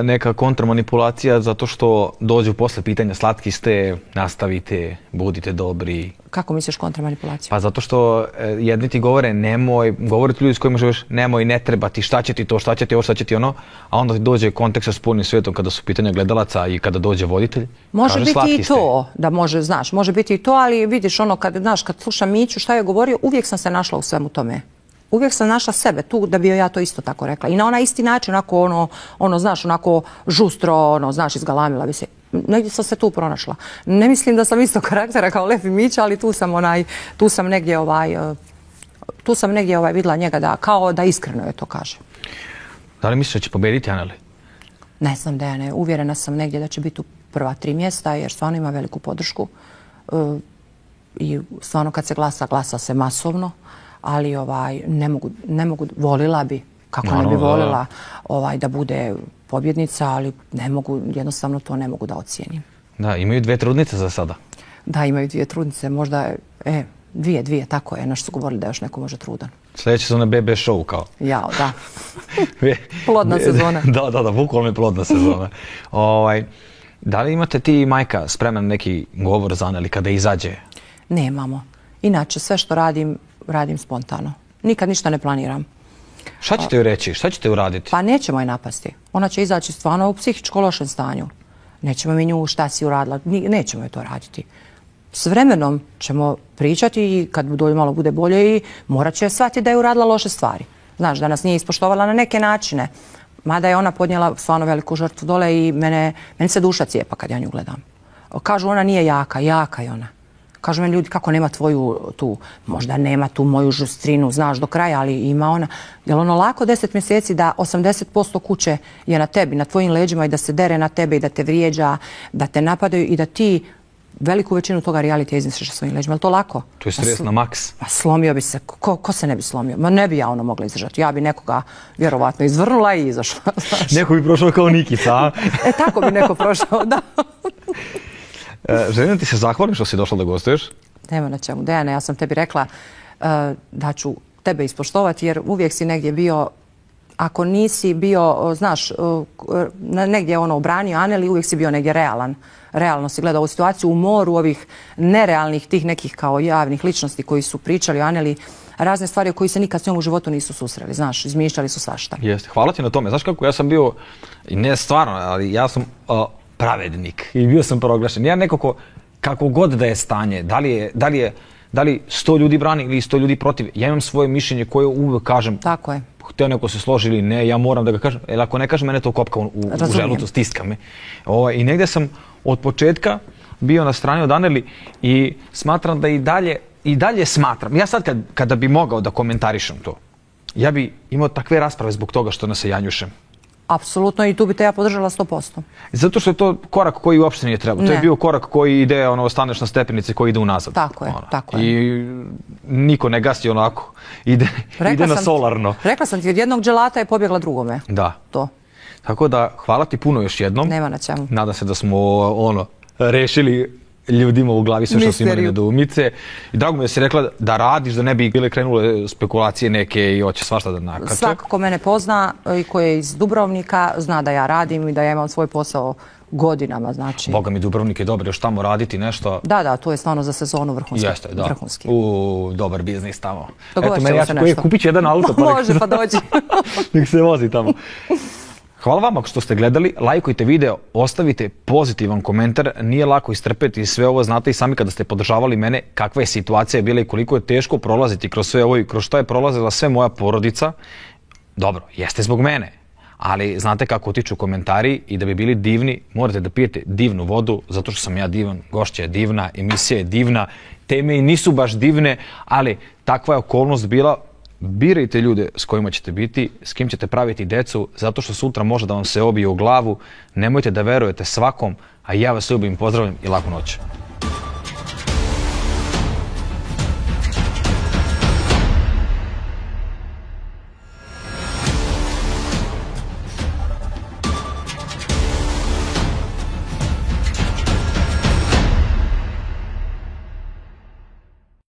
S1: neka kontramanipulacija zato što dođu posle pitanja slatki ste, nastavite, budite dobri?
S2: Kako misliš kontramanipulaciju?
S1: Pa zato što jedni ti govore nemoj, govore ti ljudi s kojima živiš nemoj, ne treba ti, šta će ti to, šta će ti ovo, šta će ti ono, a onda ti dođe kontekst sa spoljnim svijetom kada su pitanja gledalaca i kada dođe voditelj.
S2: Može biti i to, da može, znaš, može biti i to, ali vidiš ono kad slušam Miću šta je govorio, uvijek sam se našla u svemu tome. Uvijek sam našla sebe tu da bi ja to isto tako rekla. I na onaj isti način, onako, znaš, onako žustro, znaš, izgalamila bi se. Negdje sam se tu pronašla. Ne mislim da sam isto karaktera kao Lev i Mića, ali tu sam negdje vidjela njega kao da iskreno je to kaže.
S1: Da li misliš da će pobediti Aneli?
S2: Ne znam, Dejane, uvjerena sam negdje da će biti u prva 3 mjesta jer stvarno ima veliku podršku. I stvarno kad se glasa se masovno, ali ne mogu, volila bi, kako ne bi volila da bude pobjednica, ali ne mogu, jednostavno to ne mogu da ocijenim.
S1: Da, imaju 2 trudnice za sada.
S2: Da, imaju 2 trudnice, možda, dvije, tako je, nešto su govorili da još neko može trudan.
S1: Sljedeće su na BB show kao.
S2: Jao, da. Plodna sezona.
S1: Da, bukvalno je plodna sezona. Da li imate ti i majka spreman neki govor za Aneli kada izađe?
S2: Nemamo. Inače, sve što radim spontano. Nikad ništa ne planiram.
S1: Šta ćete joj reći? Šta ćete uraditi?
S2: Pa nećemo je napasti. Ona će izaći stvarno u psihičko lošem stanju. Nećemo mi nju šta si uradila. Nećemo je to raditi. S vremenom ćemo pričati i kad malo bude bolje i morat će shvatiti da je uradila loše stvari. Znaš, da nas nije ispoštovala na neke načine. Mada je ona podnijela stvarno veliku žrtvu dole i meni se duša cijepa kad ja nju gledam. Kažu ona nije jaka je ona. Kažu meni ljudi kako nema tvoju tu, možda nema tu moju žustrinu, znaš do kraja, ali ima ona. Jel ono lako 10 mjeseci da 80% kuće je na tebi, na tvojim leđima i da se dere na tebe i da te vrijeđa, da te napadaju i da ti veliku većinu toga realitija izneseš na svojim leđima. Je li to lako?
S1: To je stres na maks.
S2: Pa slomio bi se. Ko se ne bi slomio? Ma ne bi ja ono mogla izdržati. Ja bi nekoga vjerovatno izvrnula i izašla.
S1: Neko bi prošao kao Nikica, a?
S2: Tako bi neko prošao, da.
S1: Želim da ti se zahvalim što si došla da gostuješ. Nema
S2: na čemu. Dejane, ja sam tebi rekla da ću tebe ispoštovati jer uvijek si negdje bio, ako nisi bio, znaš, negdje obranio Aneli, uvijek si bio negdje realan. Realno si gledao ovu situaciju u moru ovih nerealnih, tih nekih kao javnih ličnosti koji su pričali o Aneli razne stvari o koji se nikad s njom u životu nisu susreli, znaš, izmišljali su svašta.
S1: Jeste, hvala ti na tome. Znaš kako, ja sam bio, i ne stvarno, ali ja sam pravednik i bio sam proglašen. Ja nekako, kako god da je stanje, da li 100 ljudi brani ili 100 ljudi protiv, ja imam svoje mišljenje koje uvijek kažem. Tako je. Htio neko se složi ili ne, ja moram da ga kažem, jer ako ne kažem, mene to kopka u želucu, stiska me. I negdje sam od početka bio na strani od Aneli i smatram da i dalje smatram. Ja sad kada bi mogao da komentarišem to, ja bi imao takve rasprave zbog toga što nas se janjušem.
S2: Apsolutno i tu bi te ja podržala 100%.
S1: Zato što je to korak koji uopšte nije trebao. To je bio korak koji ide, staneš na stepenici koji ide unazad.
S2: Tako je, tako je.
S1: I niko ne gasi onako. Ide na solarno.
S2: Rekla sam ti, od jednog dželata je pobjegla drugome.
S1: Da.
S2: To.
S1: Tako da, hvala ti puno još jednom.
S2: Nema na čemu.
S1: Nadam se da smo rešili ljudima u glavi sve što su imali nedoumice. I drago mi je da si rekla da radiš, da ne bi bile krenule spekulacije neke i hoće svašta da nakače.
S2: Svako ko mene pozna i ko je iz Dubrovnika zna da ja radim i da ja imam svoj posao godinama, znači.
S1: Boga mi, Dubrovnik je dobar, još tamo raditi nešto.
S2: Da, to je stvarno za sezonu vrhunski.
S1: Jeste, da.
S2: Vrhunski.
S1: Dobar biznis tamo.
S2: Dogovorit ćemo se nešto.
S1: Kupit ću jedan auto.
S2: Može, pa dođi.
S1: Nek se vozi tamo. Hvala vama što ste gledali, lajkujte video, ostavite pozitivan komentar, nije lako istrpeti sve ovo, znate i sami kada ste podržavali mene kakva je situacija bila i koliko je teško prolaziti kroz sve ovo i kroz što je prolazila sve moja porodica. Dobro, jeste zbog mene, ali znate kako tiču komentari i da bi bili divni morate da pijete divnu vodu, zato što sam ja divan, gošća je divna, emisija je divna, teme i nisu baš divne, ali takva je okolnost bila. Birajte ljude s kojima ćete biti, s kim ćete praviti decu, zato što sutra može da vam se obije u glavu. Nemojte da verujete svakom, a ja vas ljubim, pozdravljam i laku noć.